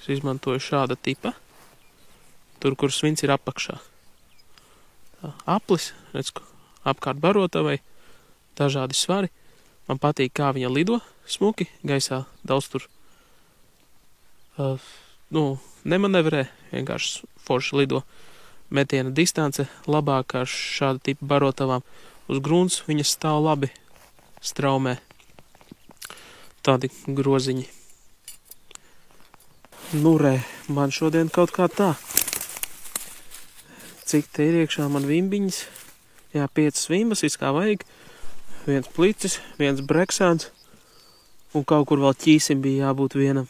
es izmantoju šāda tipa. Tur, kur svins ir apakšā. Tā, aplis, redz, apkārt barotavai. Dažādi svari. Man patīk, kā viņa lido smuki gaisā. Daudz tur nemanevrē, vienkārši forši lido. Metiena distance labākā ar šāda tipa barotavām. Uz grunts viņas stāv labi straumē. tādi groziņi. Nu, re, man šodien kaut kā tā. Cik te ir iekšā man vimbiņas? Jā, 5 vimbas, viss kā vajag. 1 plicis, 1 breksāns. Un kaut kur vēl ķīsim bija jābūt vienam.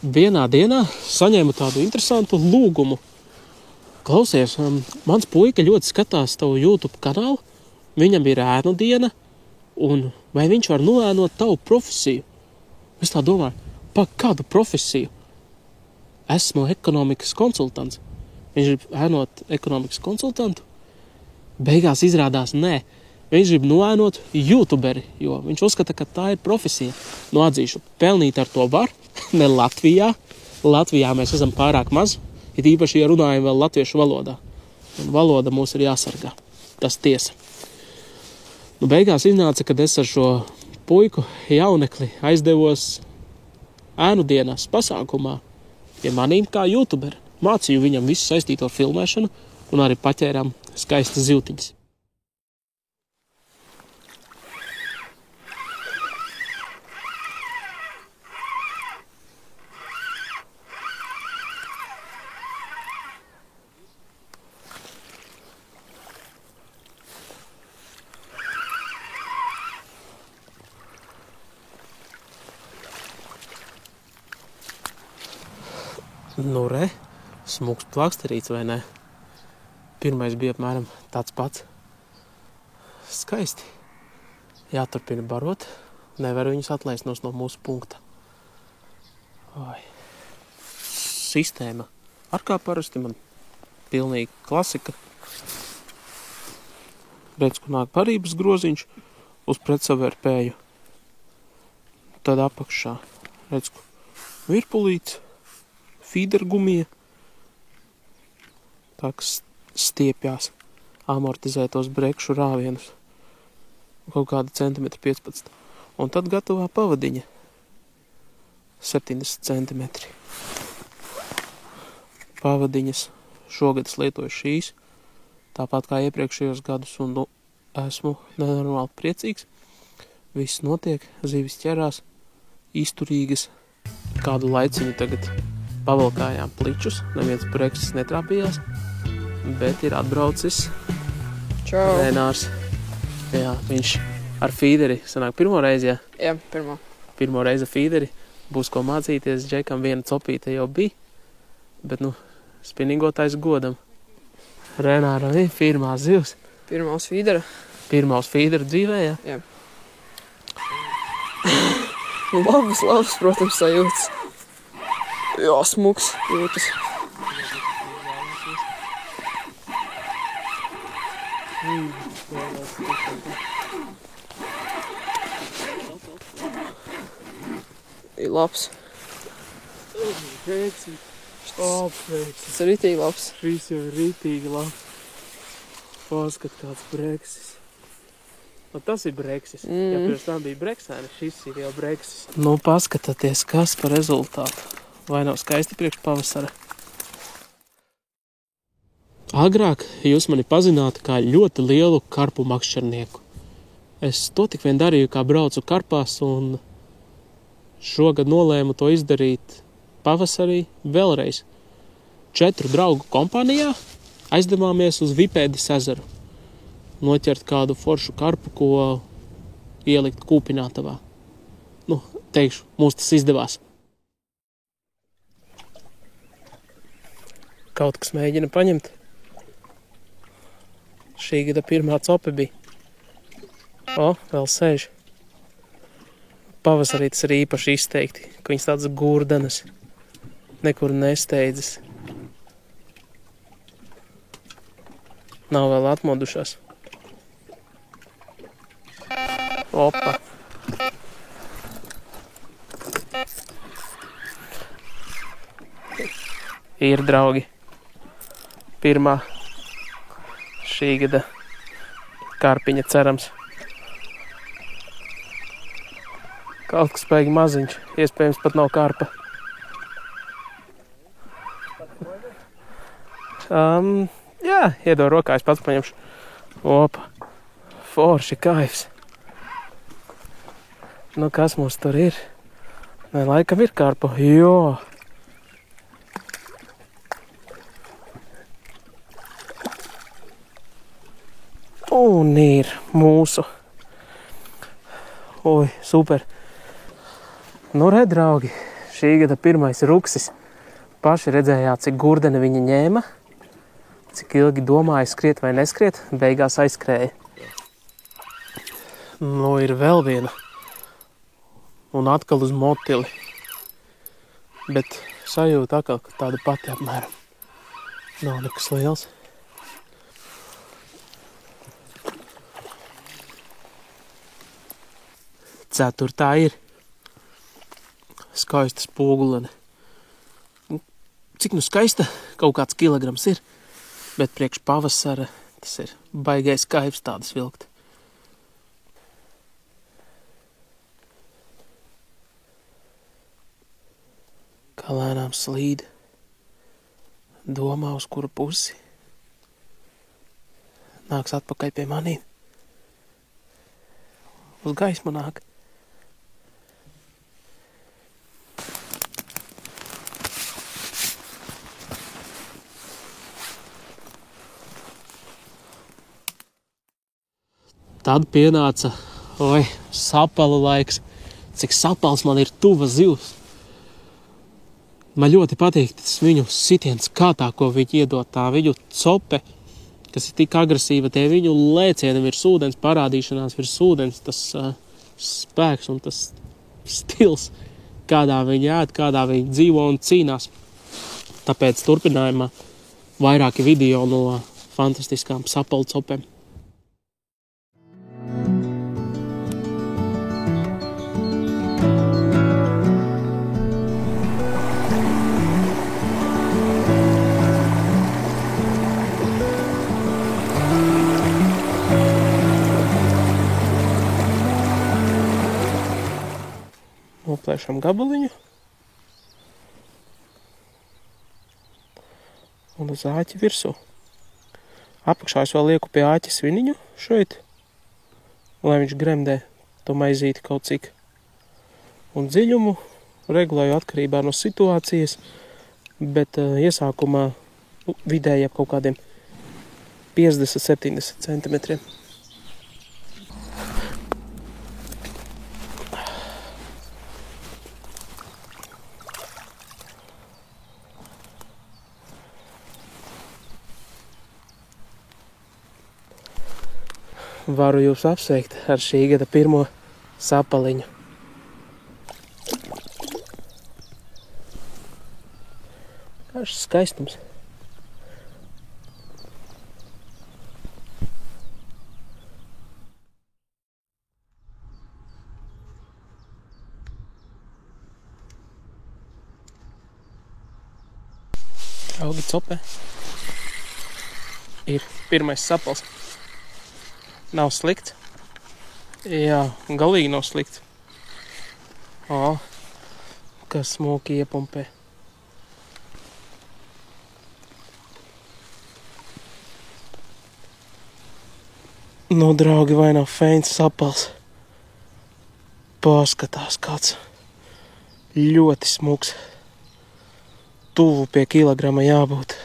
Vienā dienā saņēmu tādu interesantu lūgumu. Klausies, mans puika ļoti skatās tavu YouTube kanālu. Viņam ir ēnu diena. Un vai viņš var noēnot tavu profesiju? Es tā domāju, pa kādu profesiju? Esmu ekonomikas konsultants. Viņš grib ēnot ekonomikas konsultantu? Beigās izrādās nē. Viņš grib noēnot YouTuberi, jo viņš uzskata, ka tā ir profesija. Nu, atzīšu, pelnīt ar to var, ne Latvijā. Latvijā mēs esam pārāk maz, it īpaši, ja runājam vēl latviešu valodā. Un valoda mūs ir jāsargā. Tas tiesa. Nu, beigās iznāca, kad es ar šo puiku jaunekli aizdevos ēnu dienās pasākumā pie manīm kā YouTuberi. Mācīju viņam visu saistīto filmēšanu un arī paķērām skaistas zivtiņas. Nu, re, smuks plaksterīts, vai ne? Pirmais bija apmēram tāds pats. Skaisti. Jāturpina barot. Nevaru viņus atlaist no mūsu punkta. Oi. Sistēma. Ar kā parasti man pilnīgi klasika. Redz, kur nāk parības groziņš uz pretsavērpēju. Tad apakšā. Redz, kur virpulīts. Fīdergumija, tā kā stiepjās, amortizē tos brekšu rāvienus, kaut kāda 15 cm. Un tad gatavā pavadiņa, 70 cm. Pavadiņas šogad es lietoju šīs, tāpat kā iepriekšējos gadus, un nu, esmu nenormāli priecīgs. Viss notiek, zivis ķerās, izturīgas, kādu laiciņu tagad pavalkājām pličus, neviens breksis netrāpījās, bet ir atbraucis Renārs. Jā, viņš ar fīderi sanāk pirmo reizi, jā? Jā, pirmo. Pirmo reizi fīderi. Būs ko mācīties, Džekam viena copīte jau bija, bet, nu, spinningotais godam. Renāram ir pirmā zivs. Pirmā uz fīdera. Pirmā uz fīdera dzīvē, jā? Jā. Labas, protams, sajūtas. Jā, smuks jūtas. Ir labs. Breksis. Tas ir ritīgi labs. Šis jau ir ritīgi labs. Paskat, kāds breksis. Nu, tas ir breksis. Ja pirms tam bija breksēni, šis ir jau breksis. Nu, paskatieties, kas par rezultātu. Vai nav skaisti priekš pavasara? Agrāk jūs mani pazinātu kā ļoti lielu karpu makšķernieku. Es to tik vien darīju, kā braucu karpās, un šogad nolēmu to izdarīt pavasarī vēlreiz. 4 draugu kompānijā aizdevāmies uz Vipēdes ezeru. Noķert kādu foršu karpu, ko ielikt kūpinātavā. Nu, teikšu, mums tas izdevās. Kaut kas mēģina paņemt. Šī gada pirmā cope bija. O, vēl sēž. Pavasarī tas ir īpaši izteikti, ka viņas tādas gurdanas, nekur nesteidzas. Nav vēl atmodušās. Opa. Ir, draugi. Pirmā šī gada karpiņa cerams. Kaut kas paigi maziņš, iespējams pat nav karpa. Jā, iedod rokā, es pats paņemšu. Opa, forši kaifs. Nu, kas mums tur ir? Nē, laikam ir karpa. Jo. Un ir mūsu. Oi, super. Nu, re, draugi, šī gada pirmais ruksis. Paši redzējāt, cik gurdeni viņa ņēma, cik ilgi domāja skriet vai neskriet, beigās aizskrēja. Nu, ir vēl viena. Un atkal uz motili. Bet sajūta atkal, ka tāda pati apmēram. Nav nekas liels. Ceturtā ir skaista spogulene. Cik nu skaista, kaut kāds kilograms ir, bet priekš pavasara tas ir baigais kaivs tādas vilkt. Kā lēnām slīd, domā uz kuru pusi. Nāks atpakaļ pie manīm. Uz gaismu nāk. Tad pienāca, sapalu laiks. Cik sapals man ir tuva zivs. Man ļoti patīk tas viņu sitiens, kā tā, ko viņi iedod, tā viņu cope, kas ir tik agresīva, tie viņu lēcieni virs ūdens, parādīšanās virs ūdens, tas spēks un tas stils, kādā viņi ēd, kādā viņi dzīvo un cīnās. Tāpēc turpinājumā vairāki video no fantastiskām sapalu copēm. Noplēšam gabaliņu un uz āķi virsū. Apakšā es vēl lieku pie āķa sviniņu šeit, lai viņš gremdē to maizīti kaut cik. Un dziļumu regulēju atkarībā no situācijas, bet iesākumā vidēji ap kaut kādiem 50-70 centimetriem. Varu jūs apsveikt ar šī gada pirmo sapaliņu. Kāds skaistums. Augi copē. Ir pirmais sapals. Nav slikts. Jā, galīgi nav slikts. Kas smuki iepumpē. Nu, draugi, vai nav feins sapals? Paskatās kāds. Ļoti smuks. Tuvu pie kilograma jābūt.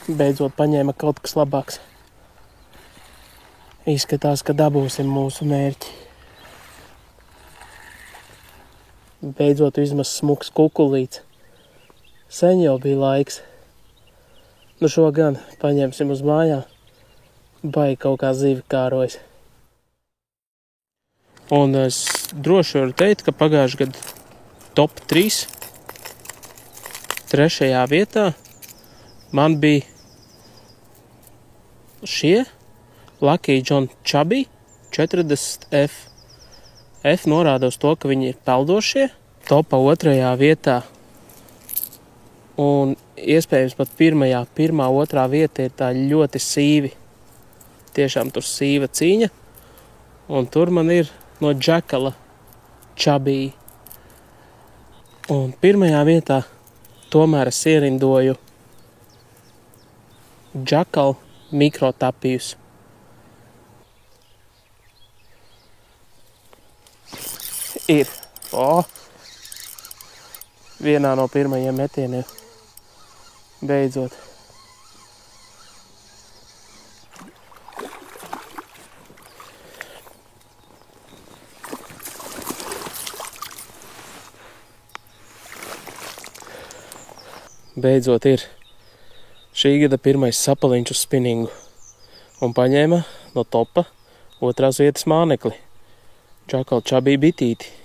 Beidzot paņēma kaut kas labāks. Izskatās, ka dabūsim mūsu mērķi. Beidzot vismaz smuks kukulīts. Sen jau bija laiks. Nu šo gan paņemsim uz mājām. Baigi kaut kā zivi kārojas. Un es droši varu teikt, ka pagājušajā gadā top 3. 3. vietā man bija šie Lucky John Chubby 40F. F norāda uz to, ka viņi ir peldošie. Topā 2. vietā. Un iespējams pat 1., 2. vieta ir tā ļoti sīvi. Tiešām tur sīva cīņa. Un tur man ir no Jackala Chubby. Un 1. vietā tomēr es ierindoju Jackal mikrotapijus. Ir. Vienā no pirmajiem metieniem. Beidzot. Beidzot ir šī gada pirmais sapaliņš uz spinningu. Un paņēma no topa 2. vietas mānekli. Jackal Chubby bitīti.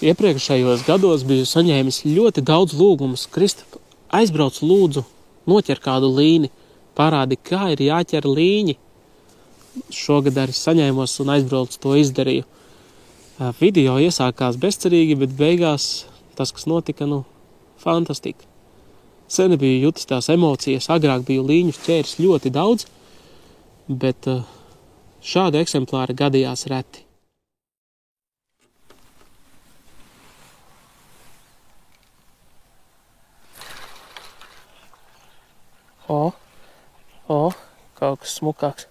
Iepriekšējos gados biju saņēmis ļoti daudz lūgumus. Kristap, aizbrauc lūdzu, noķer kādu līni, parādi, kā ir jāķer līņi. Šogad arī saņēmos un aizbraucu to izdarīju. Video iesākās bezcerīgi, bet beigās tas, kas notika, fantastika. Sen biju jutis tās emocijas, agrāk biju līņus ķēris ļoti daudz, bet šādi eksemplāri gadījās reti. Kaut kas smukāks.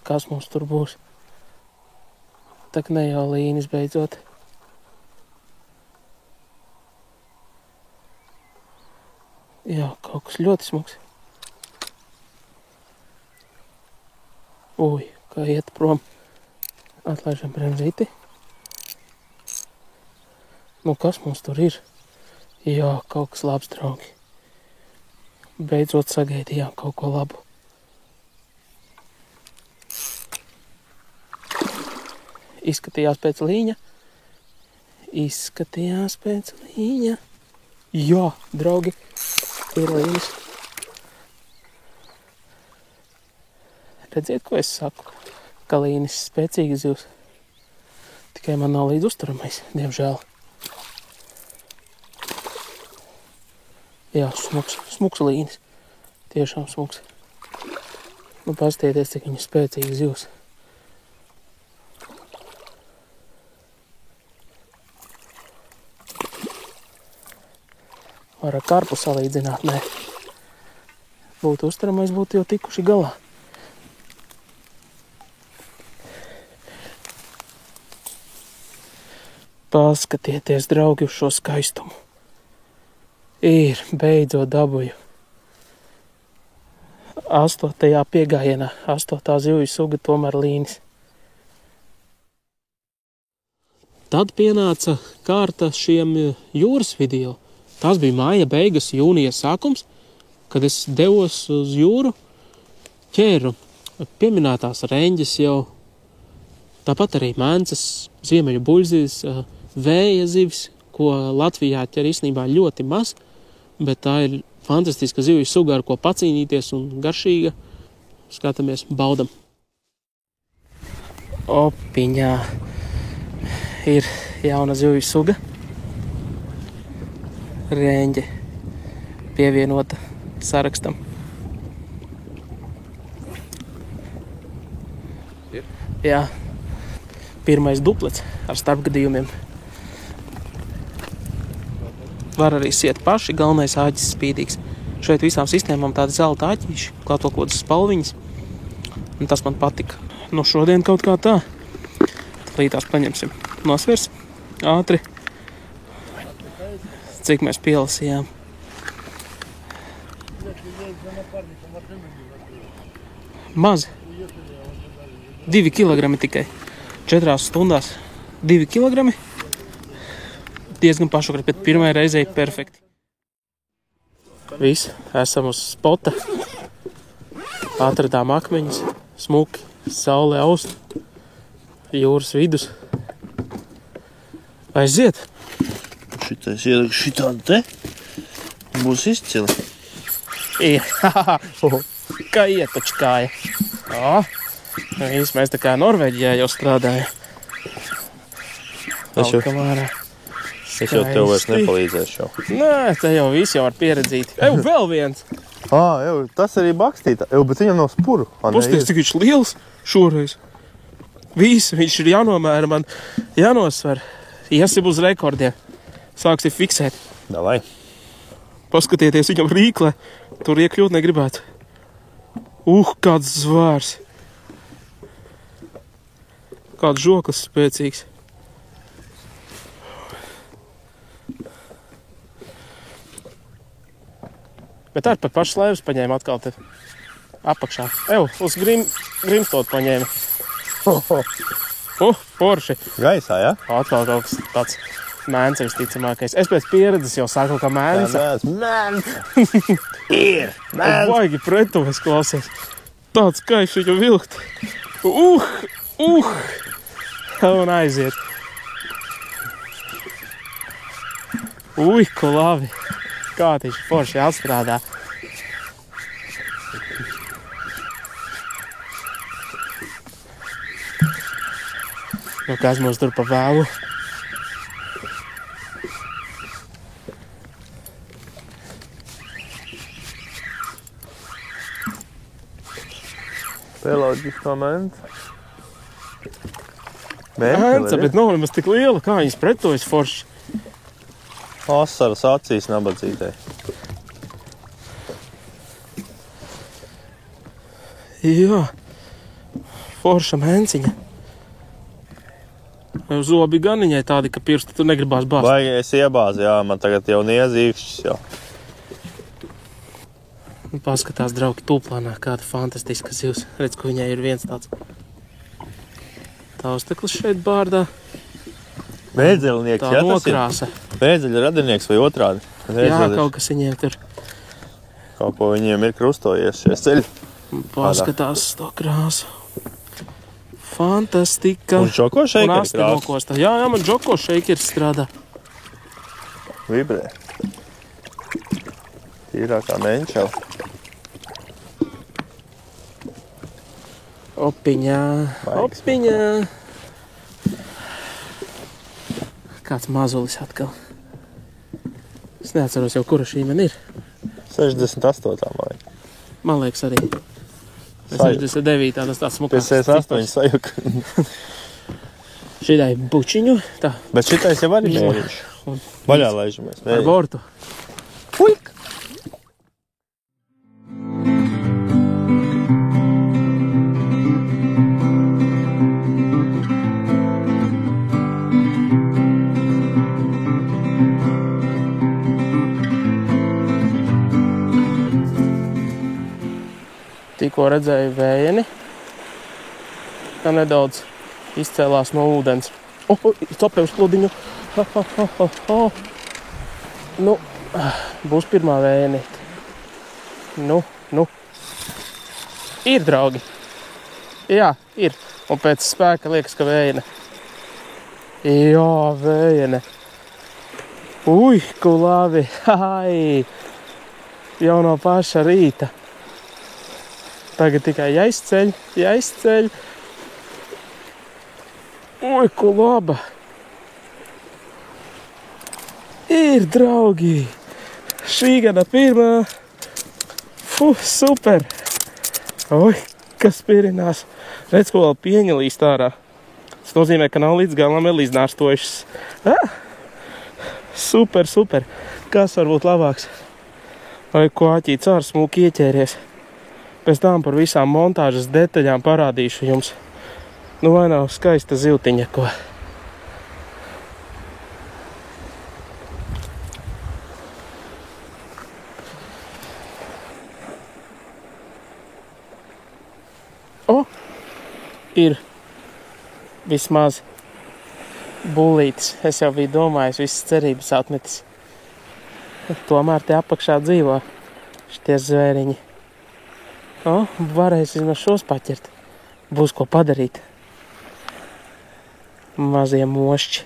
Kas mums tur būs? Tak ne jau līnis beidzot. Jā, kaut kas ļoti smuks. Uj, kā iet prom. Atlaižam bremzīti. Kas mums tur ir? Jā, kaut kas labs, draugi. Beidzot sagaidījām kaut ko labu. Izskatījās pēc līņa. Jā, draugi, ir līnis. Redziet, ko es saku? Ka līnis spēcīgas zivs. Tikai man nav līdz uzturamais, diemžēl. Jā, smuks līnis. Tiešām smuks. Pastieties, cik viņa spēcīga zivs. Var ar karpu salīdzināt, nē. Būtu uzturamais, būtu jau tikuši galā. Paskatieties, draugi, uz šo skaistumu. Ir, beidzot dabūju. 8. piegājienā, 8. zivju suga tomēr līnis. Tad pienāca kārta šiem jūras video. Tas bija māja beigas, jūnija sākums, kad es devos uz jūru, ķēru pieminētās reņģes jau, tāpat arī mēncas, ziemeļu buļzivs, vēja zivs, ko Latvijā ķer īstenībā ļoti maz, bet tā ir fantastiska zivju suga, ar ko pacīnīties un garšīga. Skatāmies, baudam. Opiņā ir jauna zivju suga. Reņģe pievienota sarakstam. Ir? Jā. Pirmais duplets ar starpgadījumiem. Var arī siet paši, galvenais āķis spīdīgs. Šeit visām sistēmām tādi zelta āķīši, klāt vēl kodas spalviņas. Un tas man patika. Šodien kaut kā tā. Tad līdās paņemsim. Nosvers ātri. Cik mēs pielasījām. Maz. 2 kilogrami tikai. 4 stundās 2 kilogrami. Diezgan pašukri, bet pirmajai reizei perfekti. Viss, esam uz spota. Atradām akmeņus, smuki, saule aust, jūras vidus. Aiziet! Šitais ierakst šitādi te. Būs izcili. Ir. Kā iet taču kāja. Mēs tā kā Norvēģijā jau strādājam. Es jau tev vairs nepalīdzēšu jau. Nē, te jau viss jau var pieredzīt. Vēl viens. Tas arī bakstītā. Bet viņam nav spuru. Pasties, cik viņš liels šoreiz. Viss, viņš ir jānomēra man, jānosver. Iesim uz rekordiem. Sāksim fiksēt. Davai. Paskatieties viņam rīklē. Tur iekļūt negribētu. Kāds zvērs. Kāds žoklis spēcīgs. Bet ar pat pašas laivas paņēma atkal te apakšā. Uz grimstot paņēma. Porši. Gaisā, ja? Atkal kaut kas tāds mēns visticamākais. Es pēc pieredzes jau sāku kā mēns. Mēns. Ir. Mēns. Baigi pretuves klausies. Tāds kaiš viņu vilkt. Un aiziet. Ko labi. Kā viņš forši atstrādā. Kas mums tur pa vēlu? Pelaģiskā mēnca. Mēnca, bet nav nemaz tik liela, kā viņas pretojas forši. Asaras acīs nabadzītē. Jā, forša mēnciņa. Zobi gan viņai tādi, ka pirsti tu negribās bāzt. Vai es iebāzu, jā, man tagad jau niezīkšķis jau. Paskatās, draugi, tūplānā, kāda fantastiska zivs. Redz, ka viņai ir viens tāds tausteklis šeit bārdā. Mēdzelnieks, tā jā, tas ir? nokrāsa. Mēdzeļa radinieks vai otrādi? Jā, kaut kas viņiem tur. Kaut ko viņiem ir krustojies šies ceļi. Paskatās to krāsu. Fantastika. Un Džoko šeikeri krāsa. Jā, man Džoko šeikeri strādā. Vibrē. Tīrākā menčau. Opiņā. Kāds mazulis atkal. Es neatceros jau, kura šī man ir. 68. māja. Man liekas arī. 69. Tas tāds smukās. 58 sajuka. Šitai bučiņu. Tā. Bet šitais jau arī mēriņš. Vaļā laižamies. Ar bortu. Puik! Tikko redzēju vējieni, kā nedaudz izcēlās no ūdens. Topē uz kludiņu. Nu, būs pirmā vējienīte. Nu. Ir, draugi. Jā, ir. Un pēc spēka liekas, ka vējiene. Jā, vējiene. Ko labi. Jau no paša rīta. Tagad tikai jāizceļ. Ko laba. Ir, draugi. Šī gada pirmā. Super. Kas pirinās. Redz, ko vēl pieņa līst ārā. Tas nozīmē, ka nav līdz galam vēl iznārstojušas. Super. Kas var būt labāks? Vai ko āķīts ār smuki ieķēries. Pēc tam par visām montāžas detaļām parādīšu jums. Nu vai nav skaista zivtiņa, ko? Ir vismaz bullītis. Es jau biju domājis, visas cerības atmetis. Tomēr te apakšā dzīvo šitie zvēriņi. Varēs vismaz šos paķert. Būs ko padarīt. Mazie mošķi.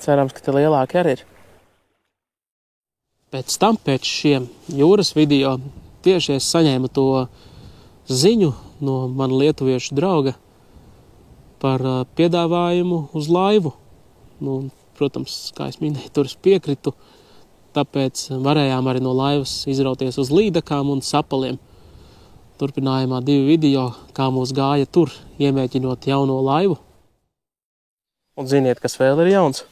Cerams, ka te lielāki arī ir. Pēc tam, pēc šiem jūras video, tieši es saņēmu to ziņu no mana lietuviešu drauga par piedāvājumu uz laivu. Nu, protams, kā es minēju, tur es piekritu, tāpēc varējām arī no laivas izrauties uz līdakām un sapaliem. Turpinājumā 2 video, kā mūs gāja tur, iemēģinot jauno laivu. Un ziniet, kas vēl ir jauns?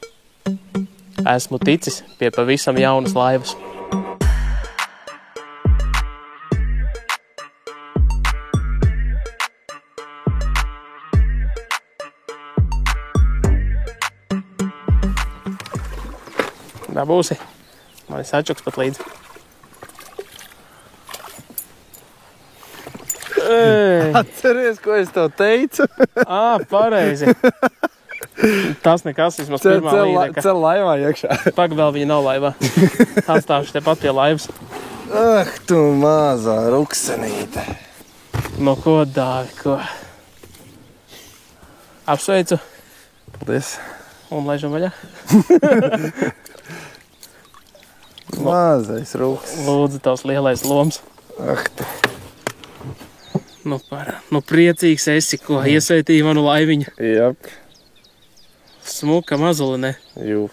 Esmu ticis pie pavisam jaunas laivas. Dabūsi? Man ir sačuks pat līdzi. Atceries, ko es tev teicu? Pareizi. Tas nekas, vismaz pirmā līdeka. Cel laivā iekšā. Pak vēl viņa nav laivā. Atstāšu tepat pie laivas. Tu mazā ruksenīte. No ko, Dāvi, ko? Apsveicu Paldies. un laižam vaļā. Mazais ruks. Lūdzu, tavs lielais loms. Tu. Nu priecīgs esi, ko iesveitīja manu laiviņu. Jep. Smuka mazuli, ne? Jū.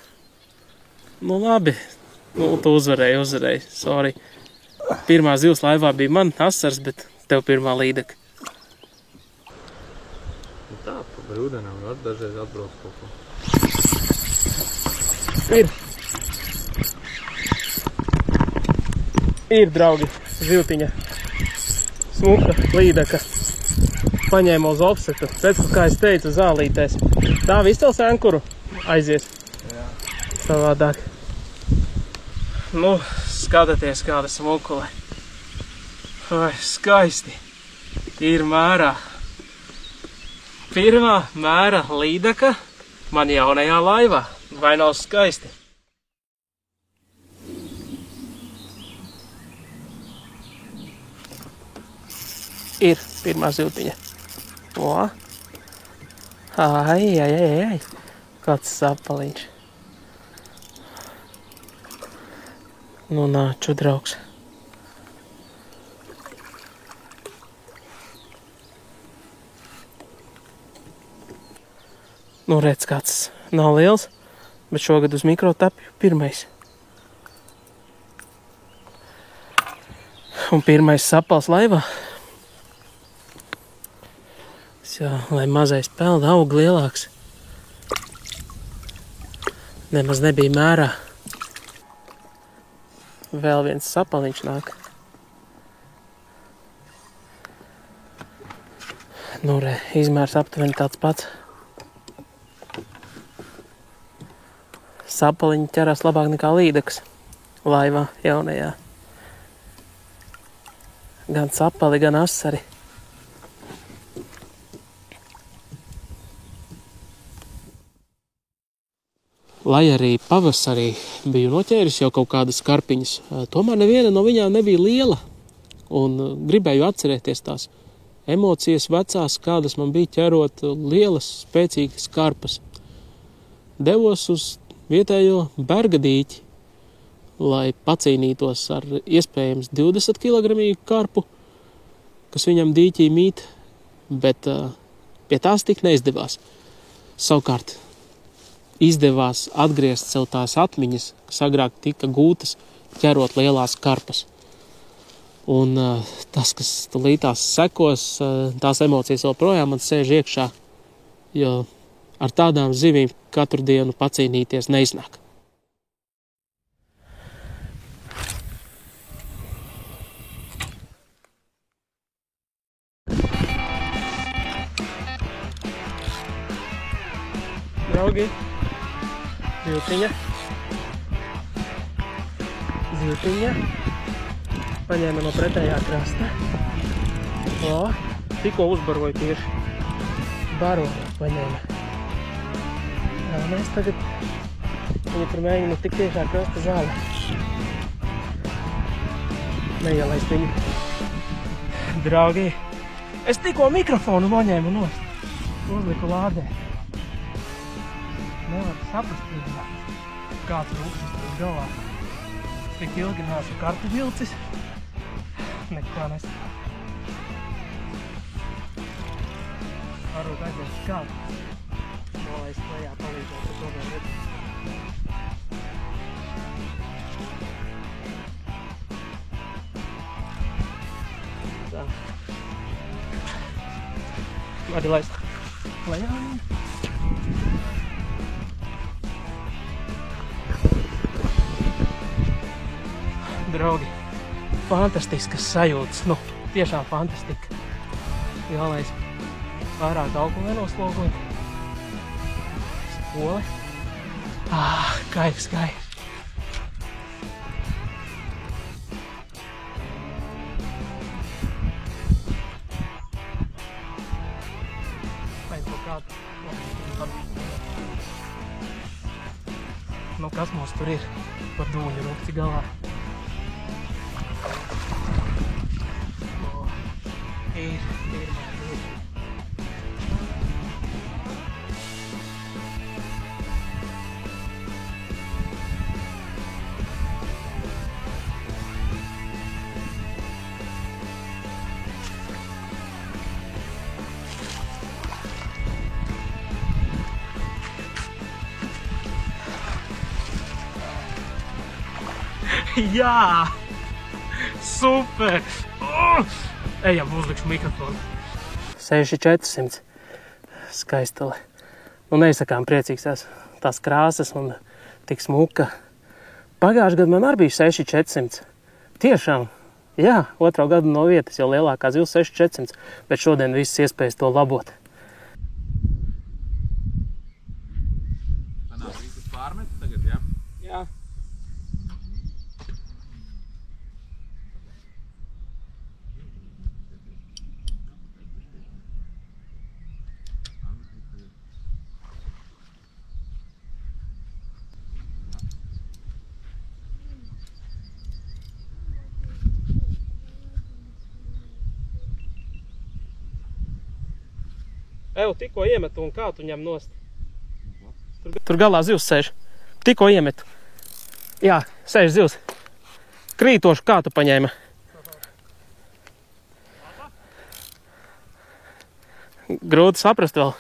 Nu labi. Nu, tu uzvarēji. Sorry. Pirmā zivs laivā bija man asars, bet tev pirmā līdeka. Tā, pa brūdenām var dažreiz atbraukt kaut ko. Ir, draugi, zivtiņa. Smuka līdeka. Paņēma uz offsetu. Redz, kā es teicu, zālītēs. Tā izcels ankuru aizies. Jā. Savādāk. Nu, skatieties, kāda smukule. Vai, skaisti. Ir mērā. Pirmā mēra līdeka man jaunajā laivā. Vai nav skaisti? Ir pirmā zivtiņa. O! Ai. Kāds sapaliņš. Nu, nāču, draugs. Nu, redz, kāds nav liels, bet šogad uz mikrotapju pirmais. Un pirmais sapals laivā. Jā, lai mazais peld aug lielāks. Nemaz nebija mērā. Vēl viens sapaliņš nāk. Nu, re, izmērs aptuveni tāds pats. Sapaliņi ķerās labāk nekā līdekas laivā jaunajā. Gan sapali, gan asari. Lai arī pavasarī biju noķēris jau kaut kādas karpiņas, tomēr neviena no viņām nebija liela. Un gribēju atcerēties tās emocijas vecās, kādas man bija ķerot lielas, spēcīgas karpas. Devos uz vietējo bergadīķi, lai pacīnītos ar iespējams 20 kg karpu, kas viņam dīķī mīt, bet pie tās tik neizdevās. Savukārt izdevās atgriezt sev tās atmiņas, kas agrāk tika gūtas, ķerot lielās karpas. Un tas, kas tulītās sekos, tās emocijas vēl projām man sēž iekšā, jo ar tādām zivīm katru dienu pacīnīties neiznāk. Draugi, zivtiņa, paņēma no pretējā krasta. O, tikko uzbaroju tieši. Baroju paņēma. Jā, mēs tagad viņu tur mēģinām tik tiešā krasta zāle. Neielaist viņu. Draugi, es tikko mikrofonu noņēmu nost. Uzliku lādē. Nevar saprast, kāds rūksis tur galā. Tik ilgi neesmu karti vilcis. Neko nestrādā. Varbūt aizies kādu. Nolaist lejā palīdzēt, ka tomēr redz. Tā. Vari laist lejā. Draugi, fantastiskas sajūtas, nu, tiešām fantastika. Jālaiz vairāk alkoholu nenoslogojam. Skoli. Kaifs. Vai kaut kādu. Nu, kas mums tur ir par dūņu rukti galā? Ir. Jā! Super! Ejam, uzlikšu mikrofonu. 6400. Skaistule. Nu, neizsakām priecīgs tās krāsas un tik smuka. Pagājuši gadu man arī bija 6400. Tiešām, jā, otro gadu no vietas jau lielākā zivs 6400, bet šodien visas iespējas to labot. Sanāk, visas pārmetas tagad, jā? Jā. Eju, tikko iemetu un kā tu ņem nost? Tur galā zivs sēž. Tikko iemetu. Jā, sēž zivs. Krītoši, kā tu paņēma? Grūti saprast vēl.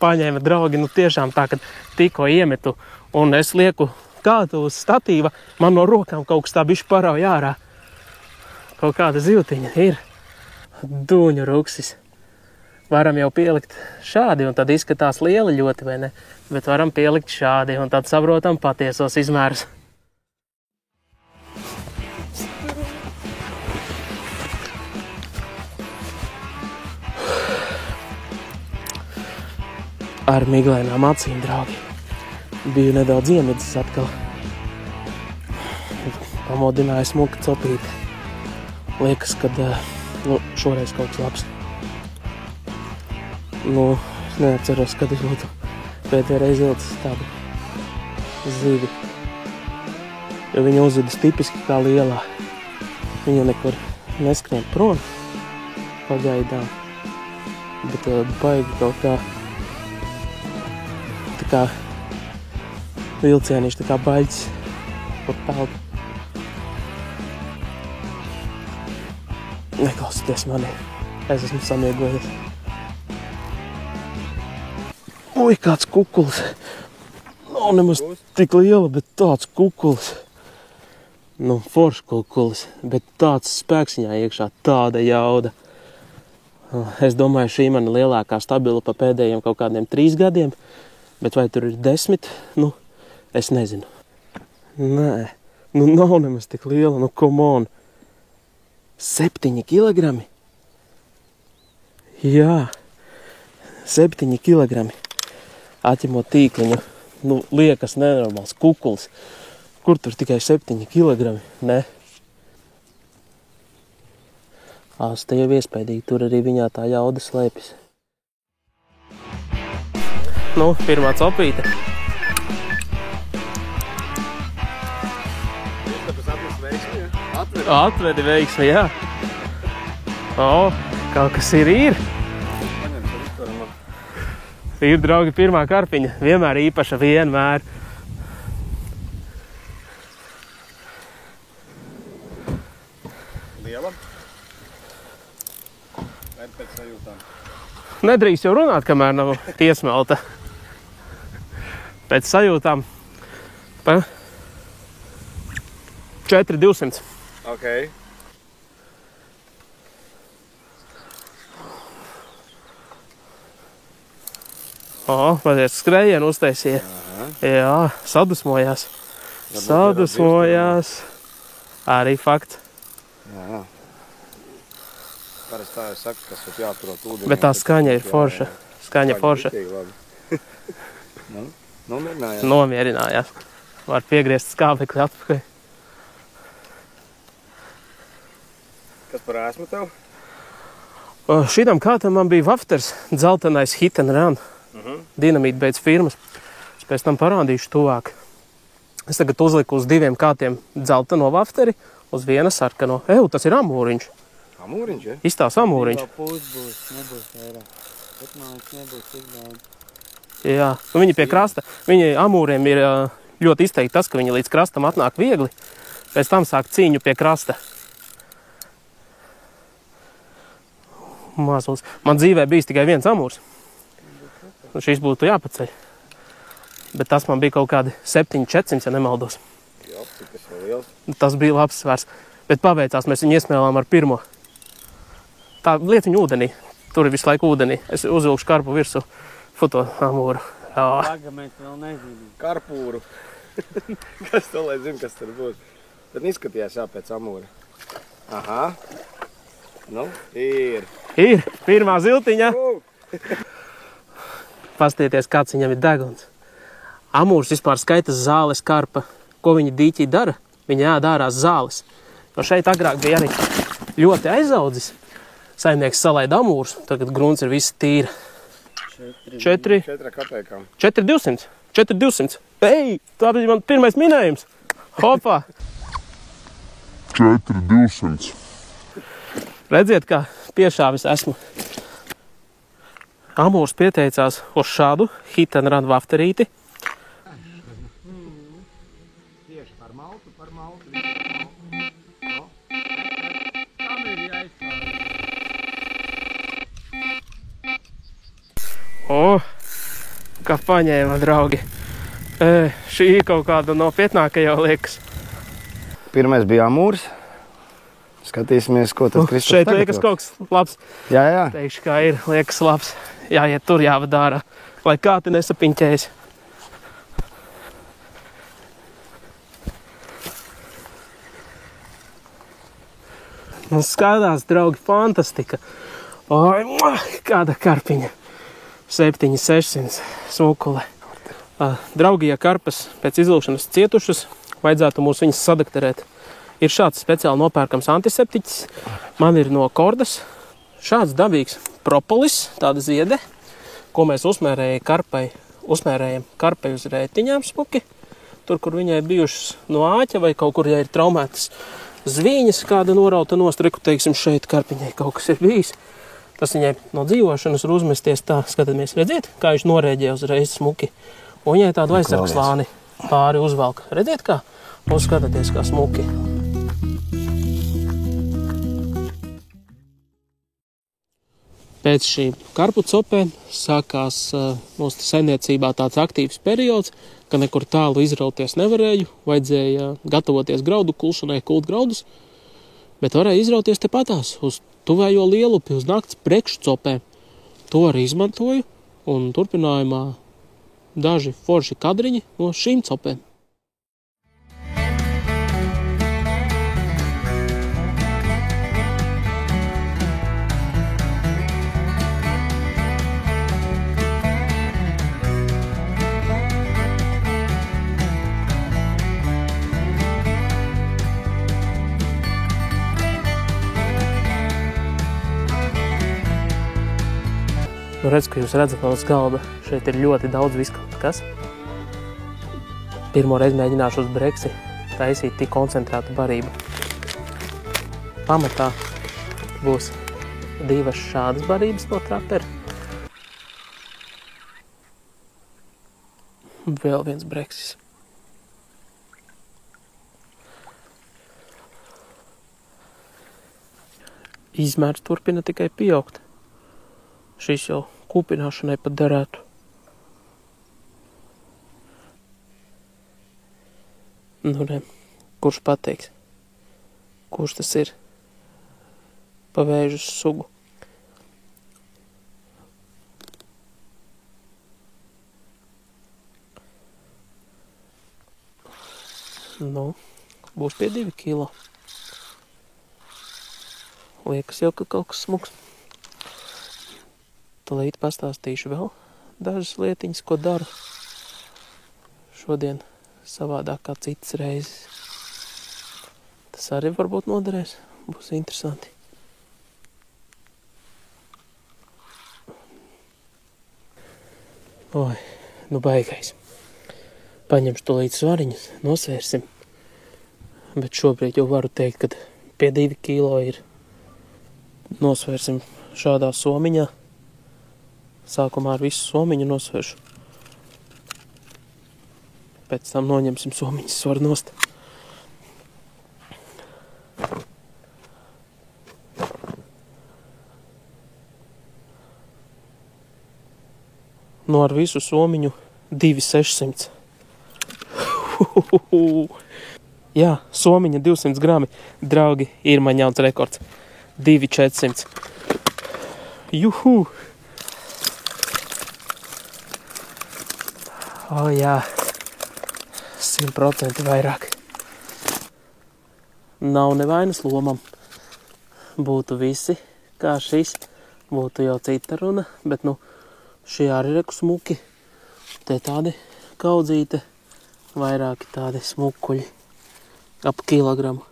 Paņēma, draugi, nu tiešām tā, kad tikko iemetu un es lieku kādu uz statīva, man no rokām kaut kas tā bišķi parauj ārā. Kaut kāda zivtiņa ir. Dūņu ruksis. Varam jau pielikt šādi, un tad izskatās lieli ļoti, vai ne? Bet varam pielikt šādi, un tad saprotam patiesos izmērus. Ar miglainām acīm, draugi. Biju nedaudz iemidzis atkal. Pamodināju smuka copīti. Liekas, kad šoreiz kaut kas labs. Nu, es neatceros, kad es būtu pēdējā reize ilcis tādu zivi. Jo viņa uzvedas tipiski kā lielā. Viņa nekur neskrien prom pagaidām. Bet baigi kaut kā tā kā vilcienīši, tā kā baļķis par peldu. Neklausieties mani, es esmu samiegojies. Ui, kāds kukulis. Nav nemaz tik liela, bet tāds kukulis. Nu, foršs kukulis, bet tāds spēks viņā iekšā, tāda jauda. Es domāju, šī man lielākā stabila pa pēdējiem kaut kādiem 3 gadiem, bet vai tur ir 10? Nu, es nezinu. Nē, nu nav nemaz tik liela, nu come on. 7 kilogrami? Jā, 7 kilogrami. Atņemot tīkliņu, nu, liekas nenormāls kukulis. Kur tur tikai 7 kilogrami? Ne. Asta jau iespējīgi, tur arī viņā tā jauda slēpjas. Nu, pirmā copīte. Atvedi veiksmi, jā. O, kaut kas ir. Ir, draugi, pirmā karpiņa. Vienmēr īpaša, vienmēr. Nedrīkst jau runāt, kamēr nav tiesmelta. Pēc sajūtām pa 4200. Ok. Mazliet skrējienu uztaisīja. Jā, sadusmojās. Sadusmojās. Arī fakts. Jā. Parasti tā jau saka, kas ir jāturot ūdeni. Bet tā skaņa ir forša. Skaņa forša. Nomierinājās. Nomierinājās. Var piegriezt skābekli atpakaļ. Kas par ēsmu tev? Šitam kātam man bija wafters, dzeltenais Hit and Run. Dinamīta beidz firmas. Es pēc tam parādīšu tuvāk. Es tagad uzliku uz 2 kātiem dzelteno wafteri, uz 1 sarkano. Tas ir amūriņš. Amūriņš, ja? Izstās amūriņš. Nebūs vairāk. Nebūs tik daudz. Jā, viņi pie krasta. Viņi amūriem ir ļoti izteikti tas, ka viņi līdz krastam atnāk viegli. Pēc tam sāk cīņu pie krasta. Mazulis. Man dzīvē bijis tikai viens amūrs. Šis būtu jāpaceļ. Bet tas man bija kaut kādi 700-400, ja nemaldos. Jā, tas vēl liels. Tas bija labs svars. Bet paveicās, mēs viņu iesmēlām ar pirmo. Tā liet viņu ūdenī. Tur ir visu laiku ūdenī. Es uzvilkšu karpu virsu foto amūru. Pagamēt vēl nezinām. Karpūru. Kas to lai zina, kas tur būs? Tad izskatījās pēc amūra. Aha. Nu, ir. Ir. Pirmā ziltiņa. Pastieties, kāds viņam ir deguns. Amūrs vispār skaitas zāles karpa. Ko viņi dīķī dara? Viņi ēd ārās zāles. Jo šeit agrāk bija arī ļoti aizaudzis. Saimnieks salaida amūrus. Tagad grunts ir viss tīra. 4 kapēkām. 4200. 4200. Ei, tā bija man pirmais minējums. Hopā. 4200. Redziet, kā piešāvis esmu. Amūrs pieteicās uz šādu Hit and Run wafterīti. Tieši par maltu. Tam ir jāizstāv. Kā paņēma, draugi. Šī kaut kāda nopietnākajā liekas. Pirmais bija amūrs. Skatīsimies, ko tad Kristofs Šeit tagad liekas vēl. kaut kas labs. Jā. Teikšu, kā ir, liekas labs. Jāiet tur jāvada ārā, lai kāti nesapiņķējas. Man skatās, draugi, fantastika. Oi, kāda karpiņa. 700-600 smukule. Draugi, ja karpas pēc izvilkšanas cietušas, vajadzētu mūs viņas sadakterēt. Ir šāds speciāli nopērkams antiseptiķis. Man ir no Kordas šāds dabīgs propolis, tāda ziede, ko mēs uzmērējam karpai uz rētiņām smuki. Tur, kur viņai bijušas no āķa vai kaut kur, ja ir traumētas zvīņas, kāda norauta nostreku, teiksim, šeit karpiņai kaut kas ir bijis. Tas viņai no dzīvošanas ir uzmesties tā, skatāmies, redziet, kā viņš norēģē uzreiz smuki. Un viņai tādu aizsargslāni pāri uzvelk. Redziet, kā? Un skatāties, kā smuki. Pēc šīm karpu copēm sākās mūsu saimniecībā tāds aktīvs periods, ka nekur tālu izrauties nevarēju, vajadzēja gatavoties graudu kulšanai, kult graudus, bet varēja izrauties tepatās uz tuvējo Lielupi, uz nakts prekšu copēm. To arī izmantoju un turpinājumā daži forši kadriņi no šīm copēm. Nu, redz, ka jūs redzat no galda, šeit ir ļoti daudz viskaut. Kas? Pirmo reizi mēģināšu uz breksi taisīt tik koncentrētu barību. Pamatā būs 2 šādas barības no trapera. Vēl viens breksis. Izmērs turpina tikai pieaugt. Šis jau kūpināšanai pat derētu. Nu, ne, kurš pateiks? Kurš tas ir? Pa vēžu sugu. Nu, būs pie 2 kilo. Liekas jau, ka kaut kas smuks. Tūlīt pastāstīšu vēl dažas lietiņas, ko daru šodien savādāk kā citas reizes. Tas arī varbūt noderēs, būs interesanti. Oi, nu baigais. Paņemšu tūlīt svariņas, nosvērsim. Bet šobrīd jau varu teikt, ka pie 2 kilo ir. Nosvērsim šādā somiņā. Sākumā ar visu somiņu nosvēršu. Pēc tam noņemsim somiņas svaru nost. Nu ar visu somiņu 2,600. Jā, somiņa 200 grami. Draugi, ir man jauns rekords. 2,400. Juhu! O jā, 100% vairāk. Nav nevainas lomam. Būtu visi, kā šis, būtu jau cita runa, bet nu, šie arī reku smuki. Te tādi kaudzīte, vairāki tādi smukuļi, ap kilogramu.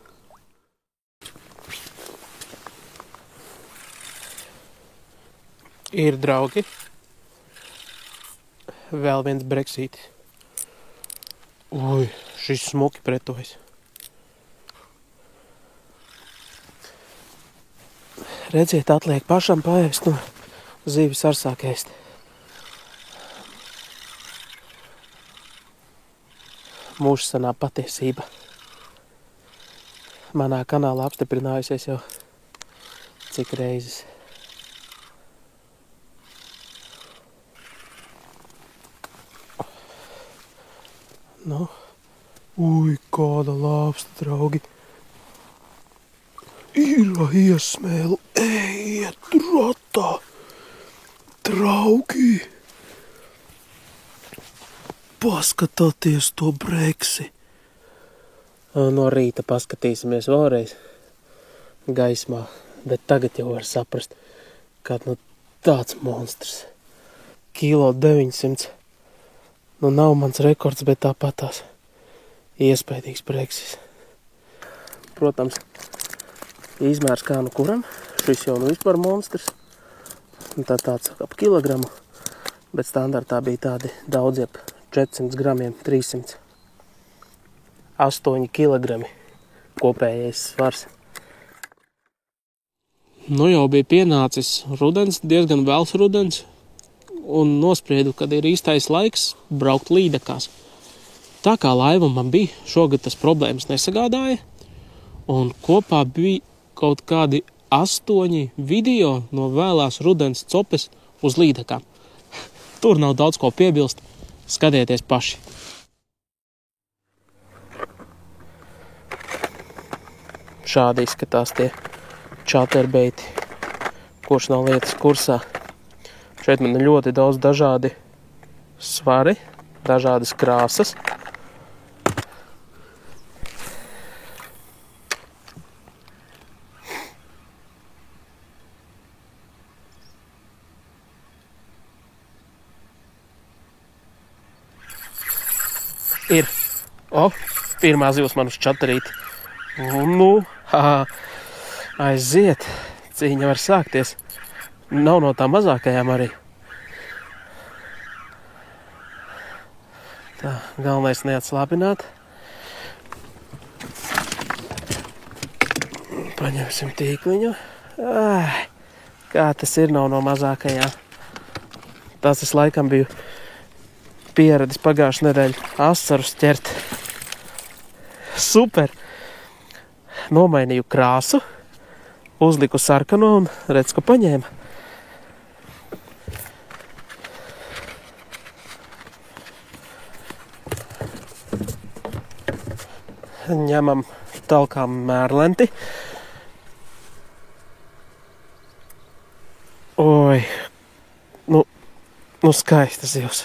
Ir draugi. Vēl viens breksītis. Ui, šis smuki pretojas. Redziet, atliek pašam paēst, nu, zivis ar sāk ēst. Mūžsanā patiesība. Manā kanālā apstiprinājusies jau cik reizes. Nu, ui, kāda lāpsta, draugi. Ir iesmēlu, ejiet ratā, draugi. Paskatāties to breksi. No rīta paskatīsimies vēlreiz gaismā, bet tagad jau var saprast, kā nu tāds monstrs. 1,900 kg. Nu nav mans rekords, bet tāpatās iespējīgs breksis. Protams, izmērs kā nu kuram. Šis jau nu vispār monstrs. Tā tāds ap kilogramu, bet standartā bija tādi daudzi ap 400 gramiem, 300. 8 kilogrami kopējais svars. Nu jau bija pienācis rudens, diezgan vēls rudens, un nospriedu, kad ir īstais laiks braukt līdekās. Tā kā laiva man bija, šogad tas problēmas nesagādāja, un kopā bija kaut kādi 8 video no vēlās rudens copes uz līdekām. Tur nav daudz ko piebilst, skatieties paši. Šādi izskatās tie čaterbeiti, kurš nav lietas kursā. Šeit man ir ļoti daudz dažādi svari, dažādas krāsas. Ir. O, pirmā zivs man uz čatarīti. Nu, aiziet. Cīņa var sākties. Nav no tā mazākajām arī. Tā, galvenais neatslāpināt. Paņemsim tīkliņu. Ai, kā tas ir, nav no mazākajām. Tās es laikam biju pieradis pagājušu nedēļu asarus ķert. Super! Nomainīju krāsu, uzliku sarkano un redz, ko paņēma. ņemam talkām mērlenti. Oi, nu skaistas zivs.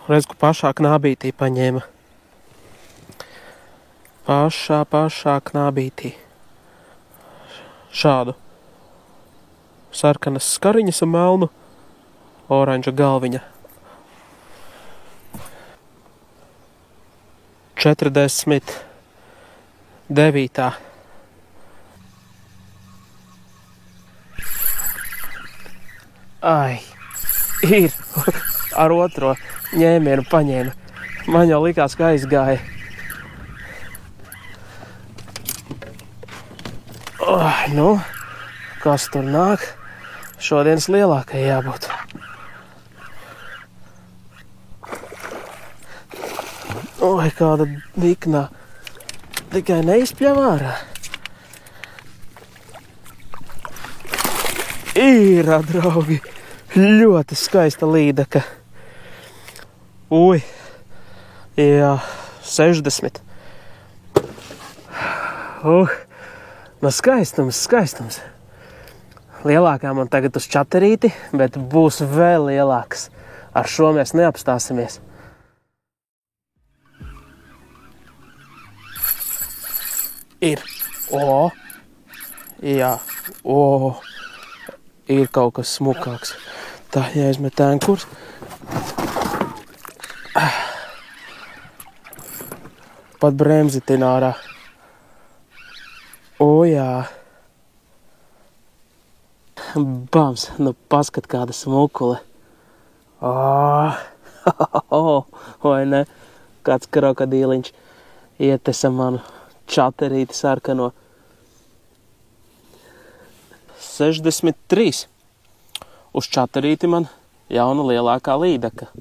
Redz, ka pašā knābītī paņēma. Pašā knābītī. Šādu. Sarkanas skariņas un melnu oranža galviņa. 49. Ai, ir ar otro ņēmienu paņēma. Man jau likās, ka aizgāja. Ai, nu, kas tur nāk? Šodienas lielākai jābūt. Oi, kāda diknā. Tikai neizpļam ārā. Ir, draugi, ļoti skaista līdaka. Ui, jā, 60. No skaistums. Lielākā man tagad uz čaterīti, bet būs vēl lielākas. Ar šo mēs neapstāsimies. Ir. Jā. Ir kaut kas smukāks. Tā jāizmet ēnkurs. Pat bremzitin ārā. Jā. Bams, nu paskat kāda smukule. Vai ne? Kāds krokodīliņš ietesa manu čaterīti sarkano. 63. Uz čaterīti man jauna lielākā līdaka.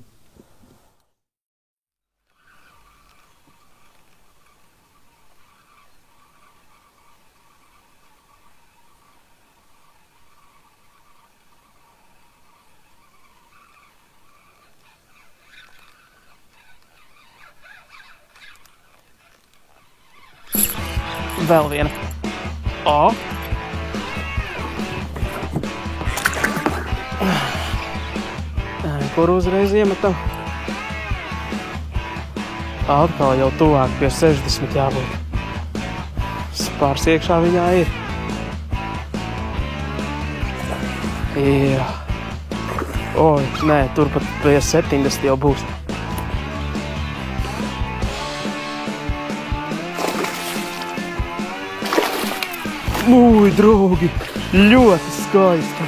Vēl viena. Kur uzreiz iemetam? Atkal jau tuvāk pie 60 jābūt. Spārs iekšā viņā ir. Jā. Oi, nē, turpat pie 70 jau būs. Ui, draugi, ļoti skaista.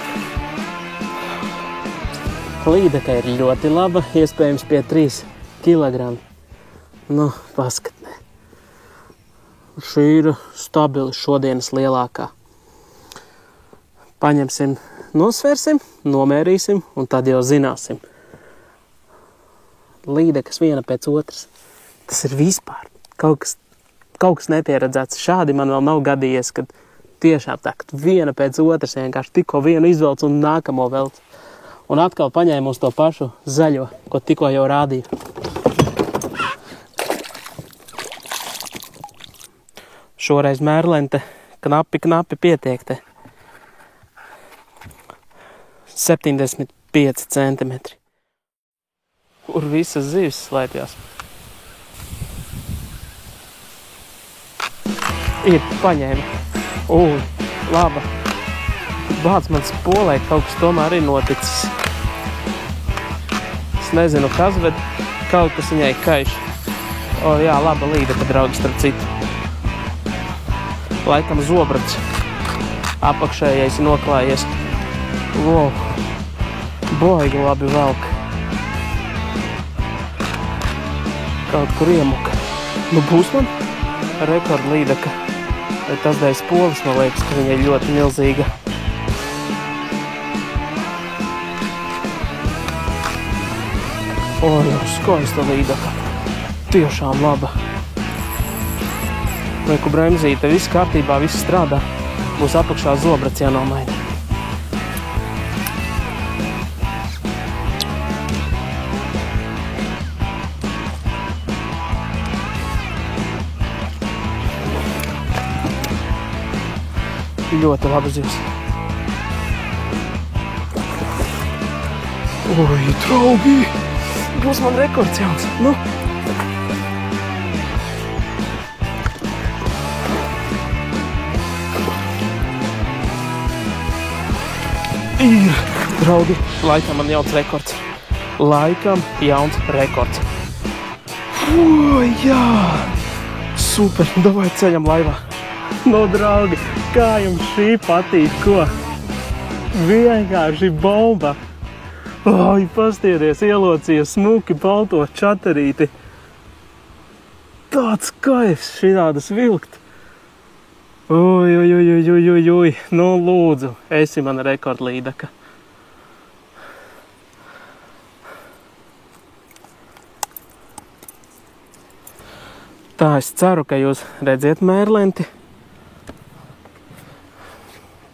Līdaka ir ļoti laba, iespējams pie 3 kilogrami. Nu, paskatnē. Šī ir stabili šodienas lielākā. Paņemsim, nosversim, nomērīsim un tad jau zināsim. Līdakas viena pēc otras. Tas ir vispār kaut kas nepieredzēts. Šādi man vēl nav gadījies, kad tiešām tā, ka viena pēc otras vienkārši tikko vienu izvelc un nākamo velc. Un atkal paņēmu uz to pašu zaļo, ko tikko jau rādīju. Šoreiz mērlente knapi pietiek te. 75 centimetri. Kur visas zivis slēpjās. Ir, paņēma. Laba. Bāc man spolē, kaut kas tomēr ir noticis. Es nezinu kas, bet kaut kas viņai kaiš. Jā, laba līdaka, draugi, starp citu. Laikam zobrats. Apakšējais noklājies. Boigi labi velk. Kaut kur iemuka. Nu būs man rekordlīdaka. Bet tas dēļ spolis, man liekas, ka viņa ir ļoti milzīga. Skaista līdaka. Tiešām laba. Reku bremzīte, viss kārtībā, viss strādā. Būs apakšā zobrats jānomaina. Ļoti labi zivs. Oi, draugi! Būs man rekords jauns. Nu. Ir, draugi, laikam man jauns rekords. Laikam jauns rekords. Oi, jā! Super, davai ceļam laivā. No, draugi, kā jums šī patīk, ko? Vienkārši bomba. Oi, pastieties, ielocīja smuki balto čatarīti. Tāds kaifs šitādus vilkt. Oi. Nu, lūdzu, esi mana rekordlīdaka. Tā, es ceru, ka jūs redziet mērlenti.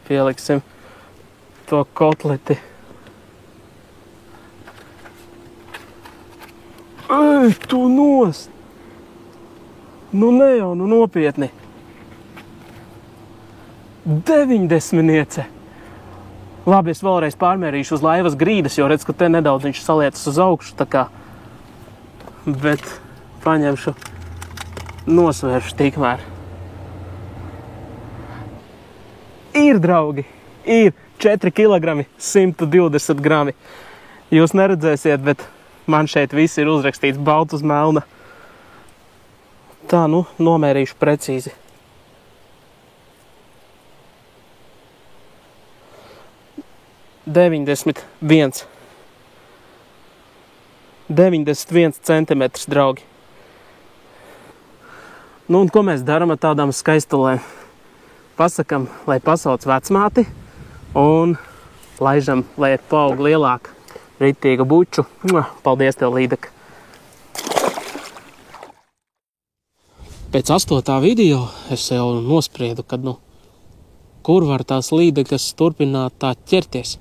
Pieliksim to kotleti. Ej, tu nost! Nu ne jau, nu nopietni. 90. Labi, es vēlreiz pārmērīšu uz laivas grīdas, jo redz, ka te nedaudz viņš saliecas uz augšu, tā kā. Bet paņemšu, nosvēršu tikmēr. Ir, draugi, ir 4 kg 120 grami. Jūs neredzēsiet, bet man šeit viss ir uzrakstīts balts uz melna. Tā, nu, nomērīšu precīzi. Deviņdesmit viens centimetrs, draugi. Nu, un ko mēs darām ar tādām skaistulēm? Pasakam, lai pasauc vecmāti un laižam, lai ir paaug lielāka ritīga buču. Paldies tev, līdaka. Pēc 8. video es jau nospriedu, kad, nu, kur var tās līdakas turpināt tā ķerties.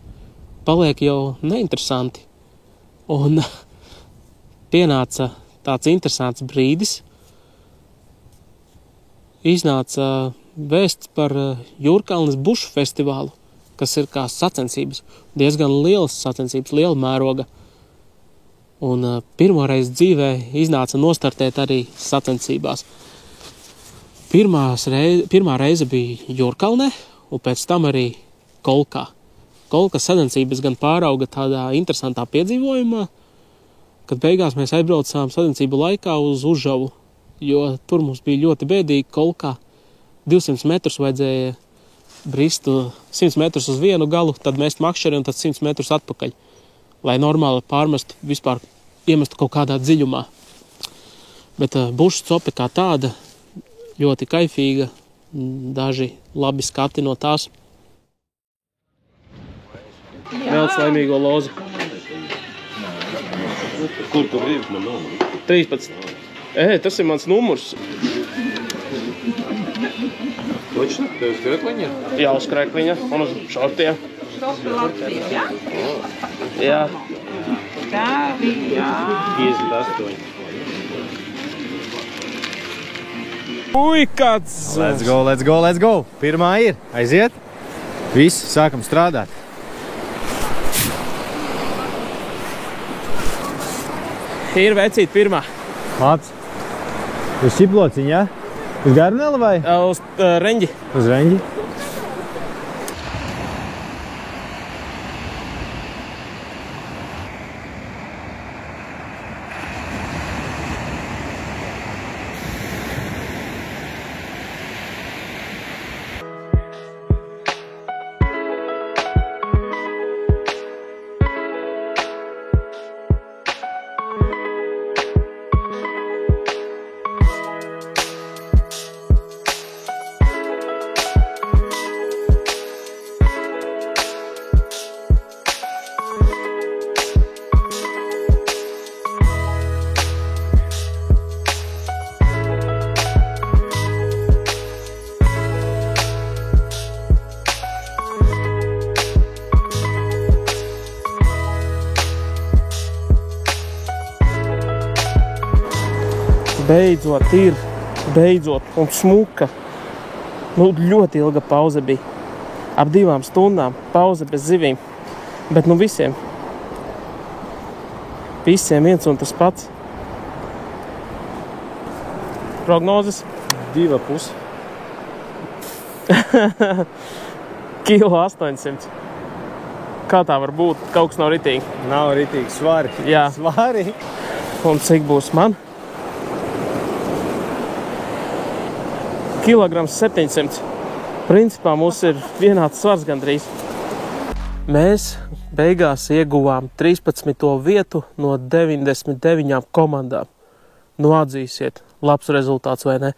Paliek jau neinteresanti. Un pienāca tāds interesants brīdis. Iznāca vēsts par Jūrkalnes bušu festivālu, kas ir kā sacensības. Diezgan lielas sacensības, liela mēroga. Un pirmoreiz dzīvē iznāca nostartēt arī sacensībās. Pirmā reize bija Jūrkalnē, un pēc tam arī Kolkā. Kolkas sacensības gan pārauga tādā interesantā piedzīvojumā, kad beigās mēs aizbraucām sacensību laikā uz Užavu, jo tur mums bija ļoti bēdīgi. Kolkā 200 metrus vajadzēja brist 100 metrus uz vienu galu, tad mest makšķeri un tad 100 metrus atpakaļ, lai normāli pārmestu, vispār iemestu kaut kādā dziļumā. Bet bušu cope kā tāda ļoti kaifīga, daži labi skati no tās. Velc laimīgo lozi. Kur tu gribi man numuru? 13. Tas ir mans numurs. Točno? Tev uz krekliņa? Jā, uz krekliņa un uz šortiem. Šorti Latvijas, jā? Jā. Tā bija. 58. Ui, kāds! Let's go! Pirmā ir. Aiziet. Visi, sākam strādāt. Ir vecīt pirmā. Labs. Uz šiplociņa, jā? Uz garnela vai? Uz reņģi. Uz reņģi. Beidzot, un smuka. Nu, ļoti ilga pauze bija. ap 2 stundām, pauze bez zivīm. Bet nu visiem viens un tas pats. Prognozes? 2,5. Kilo 800. Kā tā var būt? Kaut kas nav ritīgi. Nav ritīgi svari. Jā. Svari. Un cik būs man? Kilograms 700. Principā mums ir vienāds svars gandrīz. Mēs beigās ieguvām 13. vietu no 99 komandām. Nu atzīsiet, labs rezultāts vai ne?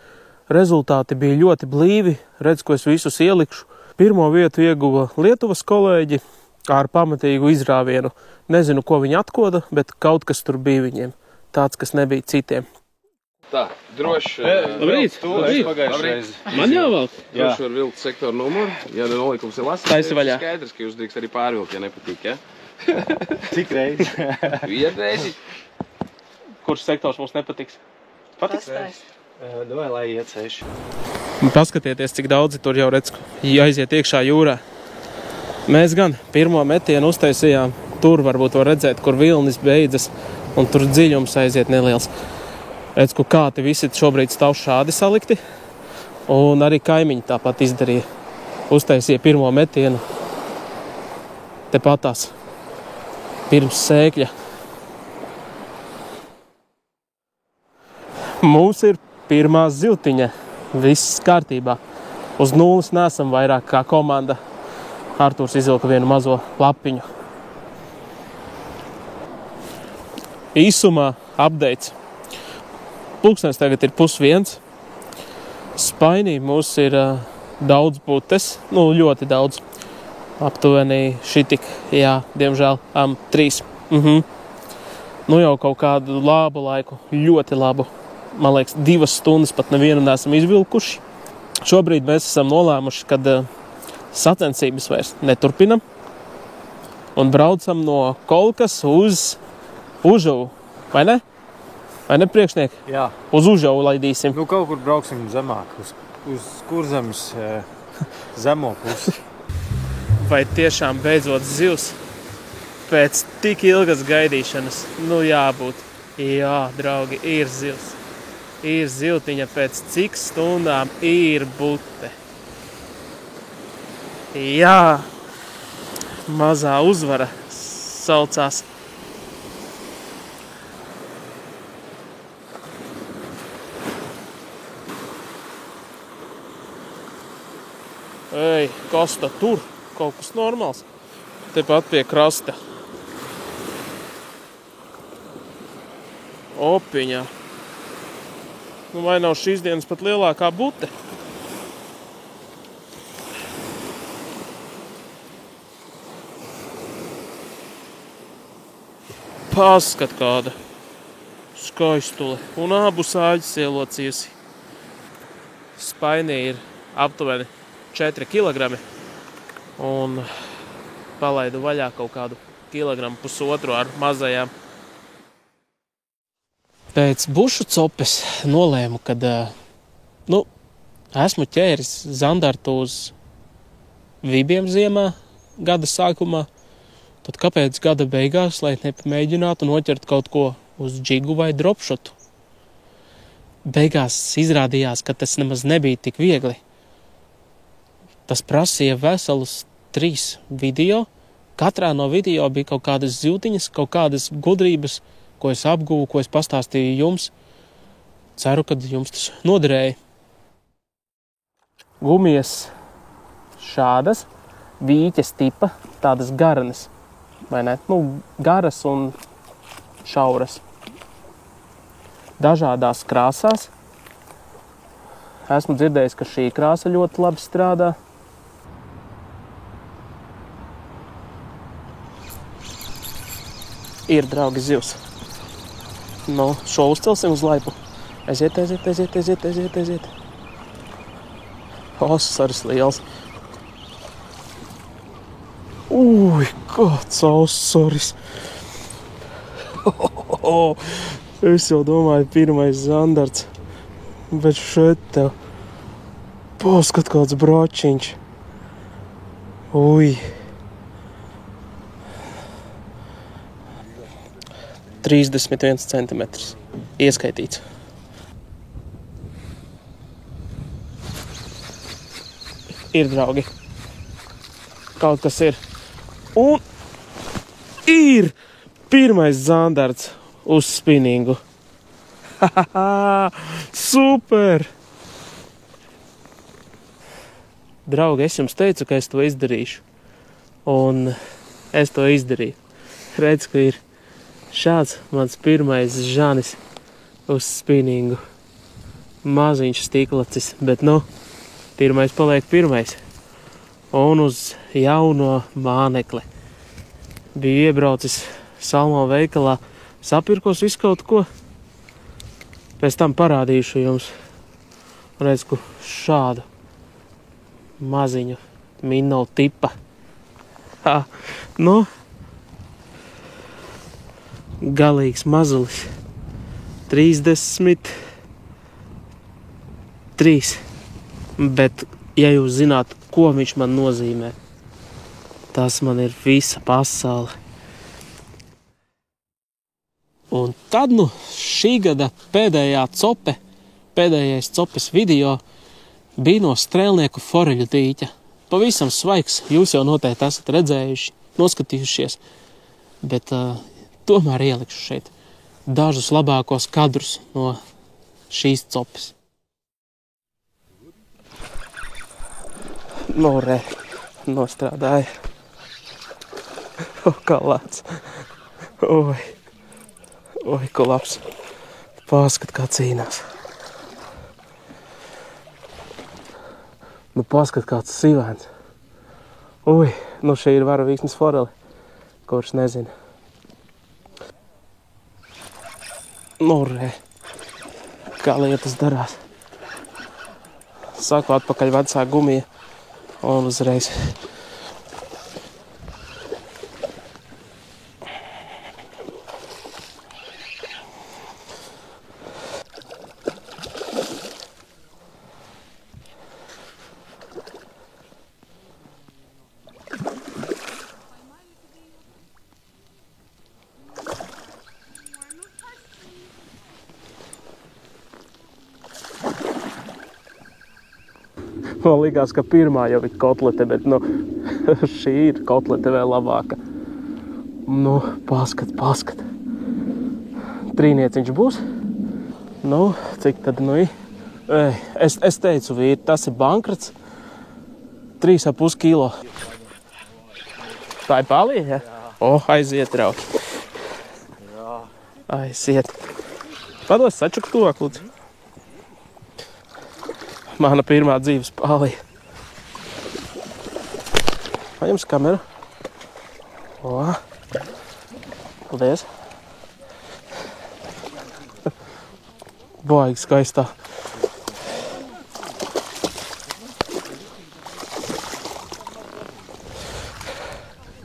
Rezultāti bija ļoti blīvi, redz, ko es visus ielikšu. Pirmo vietu ieguva Lietuvas kolēģi ar pamatīgu izrāvienu. Nezinu, ko viņi atkoda, bet kaut kas tur bija viņiem. Tāds, kas nebija citiem. Tā, droši. Labrīt, Pagājušreiz. Man jāvelk. Droši var vilkt sektoru numuru. Ja nolikums ir lasīts, Taisi vaļā. Skaidrs, ka jūs drīkst arī pārvilkt, ja nepatīk, ja? Cik reizi? Vienu reizi. Kurš sektors mums nepatiks? Patiks? Vai lai iet 6. Paskatieties, cik daudzi tur jau redz, aiziet iekšā jūrā. Mēs gan pirmo metienu uztaisījām. Tur varbūt var redzēt, kur vilnis beidzas, un tur dziļums aiziet neliels. Redz, ka kāti visi šobrīd stāv šādi salikti, un arī kaimiņi tāpat izdarīja. Uztaisīja pirmo metienu tepatās pirms sēkļa. Mums ir pirmā zivtiņa. Viss kārtībā. Uz nulles nesam vairāk kā komanda. Artūrs izvilka vienu mazo lapiņu. Īsumā updates. Pulkstens tagad ir 12:30. Spainī mums ir daudz putes. Nu, ļoti daudz. Aptuveni šitik, jā, diemžēl, 3. Nu jau kaut kādu labu laiku, ļoti labu. Man liekas, 2 stundas pat nevienu nesam izvilkuši. Šobrīd mēs esam nolēmuši, kad sacensības vairs neturpinam un braucam no Kolkas uz Užavu, vai ne? Vai ne, priekšnieki? Jā. Uz Užavu laidīsim. Nu, kaut kur brauksim zemāk, uz Kurzemes zemo pusi. Vai tiešām beidzot zivs pēc tik ilgas gaidīšanas? Nu, jābūt. Jā, draugi, ir zivs. Ir zivtiņa pēc cik stundām ir bute. Jā, mazā uzvara saucās. Ei, Kosta, tur kaut kas normāls. Tepat pie krasta. Opiņā. Nu, vai nav šīs dienas pat lielākā bute? Paskat kāda skaistule. Un abu sāļus ielocījusi. Spainī ir aptuveni 4 kilogrami. Un palaidu vaļā kaut kādu 1,5 kilogramu ar mazajām. Pēc bušu copes nolēmu, kad esmu ķēris zandartu uz vibiem ziemā gada sākumā, tad kāpēc gada beigās, lai nepamēģinātu noķert kaut ko uz džigu vai dropšotu? Beigās izrādījās, ka tas nemaz nebija tik viegli. Tas prasīja veselus 3 video. Katrā no video bija kaut kādas zivtiņas, kaut kādas gudrības, ko es apguvu, ko es pastāstīju jums. Ceru, ka jums tas noderēja. Gumijas šādas, vīķes tipa, tādas garanas, vai ne? Garas un šauras. Dažādās krāsās. Esmu dzirdējis, ka šī krāsa ļoti labi strādā. Ir, draugi, zivs. Šo uzcelsim uz laipu. Aiziet. Osaris liels. Ui, kāds osaris. Es jau domāju, pirmais zandarts. Bet šeit tev. Paskat, kāds brāčiņš. Ui. 31 centimetrs. Ieskaitīts. Ir, draugi. Kaut kas ir. Un ir pirmais zandarts uz spinningu. Super! Draugi, es jums teicu, ka es to izdarīšu. Un es to izdarīju. Redz, ka ir šāds mans pirmais žanis uz spinningu. Maziņš stiklacis, bet nu, pirmais paliek pirmais. Un uz jauno mānekli. Biju iebraucis Salmo veikalā, sapirkos visu kaut ko. Pēc tam parādīšu jums. Redz, ku šādu maziņu minnovu tipa. Nu, galīgs mazulis. 33. Bet, ja jūs zināt, ko viņš man nozīmē, tas man ir visa pasaule. Un tad, nu, šī gada pēdējā cope, pēdējais copes video bija no strēlnieku foreļu dīķa. Pavisam svaigs, jūs jau noteikti esat redzējuši, noskatījušies, bet tomēr ielikšu šeit dažus labākos kadrus no šīs copes. Nu, re, nostrādāja. Kā lēts. Oi, ko labs. Paskat, kā cīnās. Nu, paskat, kāds sivēns. Ui, nu šī ir varavīksnes foreli, kurš nezina. Nu, re, kā lietas darās. Saku atpakaļ vecā gumija un uzreiz. Man likās, ka pirmā jau ir kotlete, bet, nu, šī ir kotlete vēl labāka. Nu, paskat. Trīnieciņš būs. Nu, cik tad, nu, es teicu, vīri, tas ir bankrots. 3,5 kilo. Tā ir palīja, ja? Aiziet, draugi. Aiziet. Pados sačuk tuvāk, lūdzu. Mana pirmā dzīves palīja. Paņems kameru. Paldies. Baigi skaistā.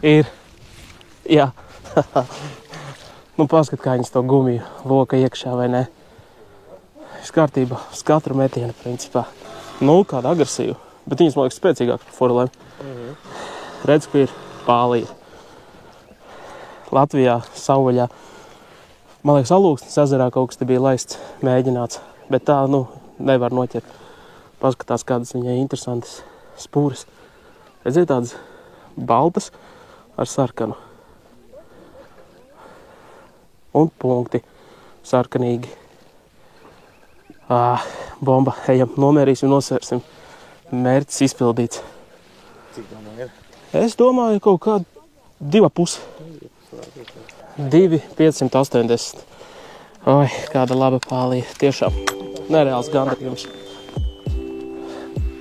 Ir. Jā. Nu, paskat, kā viņas to gumiju loka iekšā, vai ne? Viss kārtībā. Uz katru metienu, principā. Nu, kāda agresīva. Bet viņas, man liekas, spēcīgāk par forelēm. Redz, ka ir pālīja. Latvijā, savvaļā. Man liekas, Alūksnes ezerā kaut kas te bija laists, mēģināts. Bet tā, nu, nevar noķert. Paskatās, kādas viņai interesantas spūres. Redziet, tādas baltas ar sarkanu. Un punkti sarkanīgi. Bomba. Ejam, nomērīsim, nosvērsim. Mērķis izpildīts. Cik domā ir? Es domāju, kaut kā 2,5. 2,580. Oi, kāda laba pālīja. Tiešām nereāls gandarījums.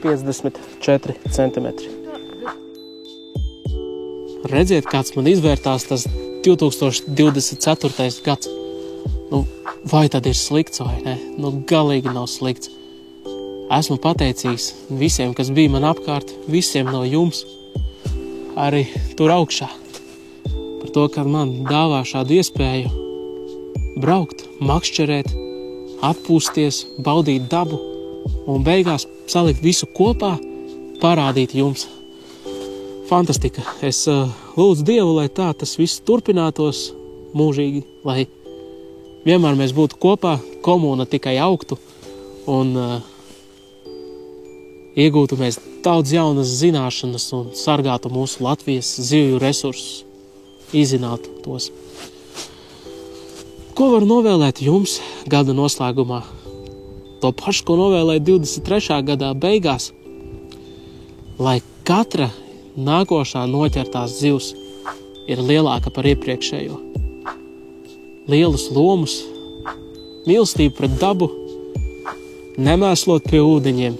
54 centimetri. Redziet, kāds man izvērtās tas 2024. gads. Nu, vai tad ir slikts vai ne? Nu, galīgi nav slikts. Esmu pateicīgs visiem, kas bija man apkārt, visiem no jums, arī tur augšā. Par to, ka man dāvā šādu iespēju braukt, makšķerēt, atpūsties, baudīt dabu un beigās salikt visu kopā, parādīt jums. fantastika. Es lūdzu Dievu, lai tā tas viss turpinātos mūžīgi, lai vienmēr mēs būtu kopā, komūna tikai augtu un iegūtu mēs daudz jaunas zināšanas un sargātu mūsu Latvijas zivju resursus, izzinātu tos. Ko var novēlēt jums gada noslēgumā? To pašu, ko novēlēju 23. gadā beigās, lai katra nākošā noķertās zivs ir lielāka par iepriekšējo. Lielus lomus, mīlestību pret dabu, nemēslot pie ūdeņiem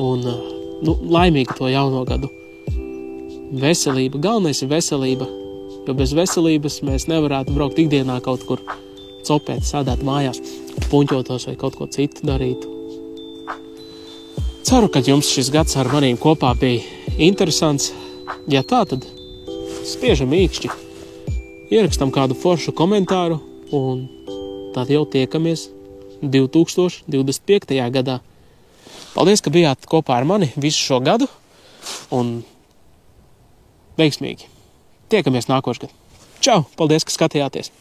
un laimīgu to jauno gadu. Veselība, galvenais ir veselība, jo bez veselības mēs nevarētu braukt ikdienā kaut kur copēt, sēdēt mājās, puņķotos vai kaut ko citu darītu. Ceru, ka jums šis gads ar manīm kopā bija interesants. Ja tā, tad spiežam īkšķi, ierakstam kādu foršu komentāru un tad jau tiekamies 2025. gadā. Paldies, ka bijāt kopā ar mani visu šo gadu un veiksmīgi. Tiekamies nākošgad. Čau! Paldies, ka skatījāties!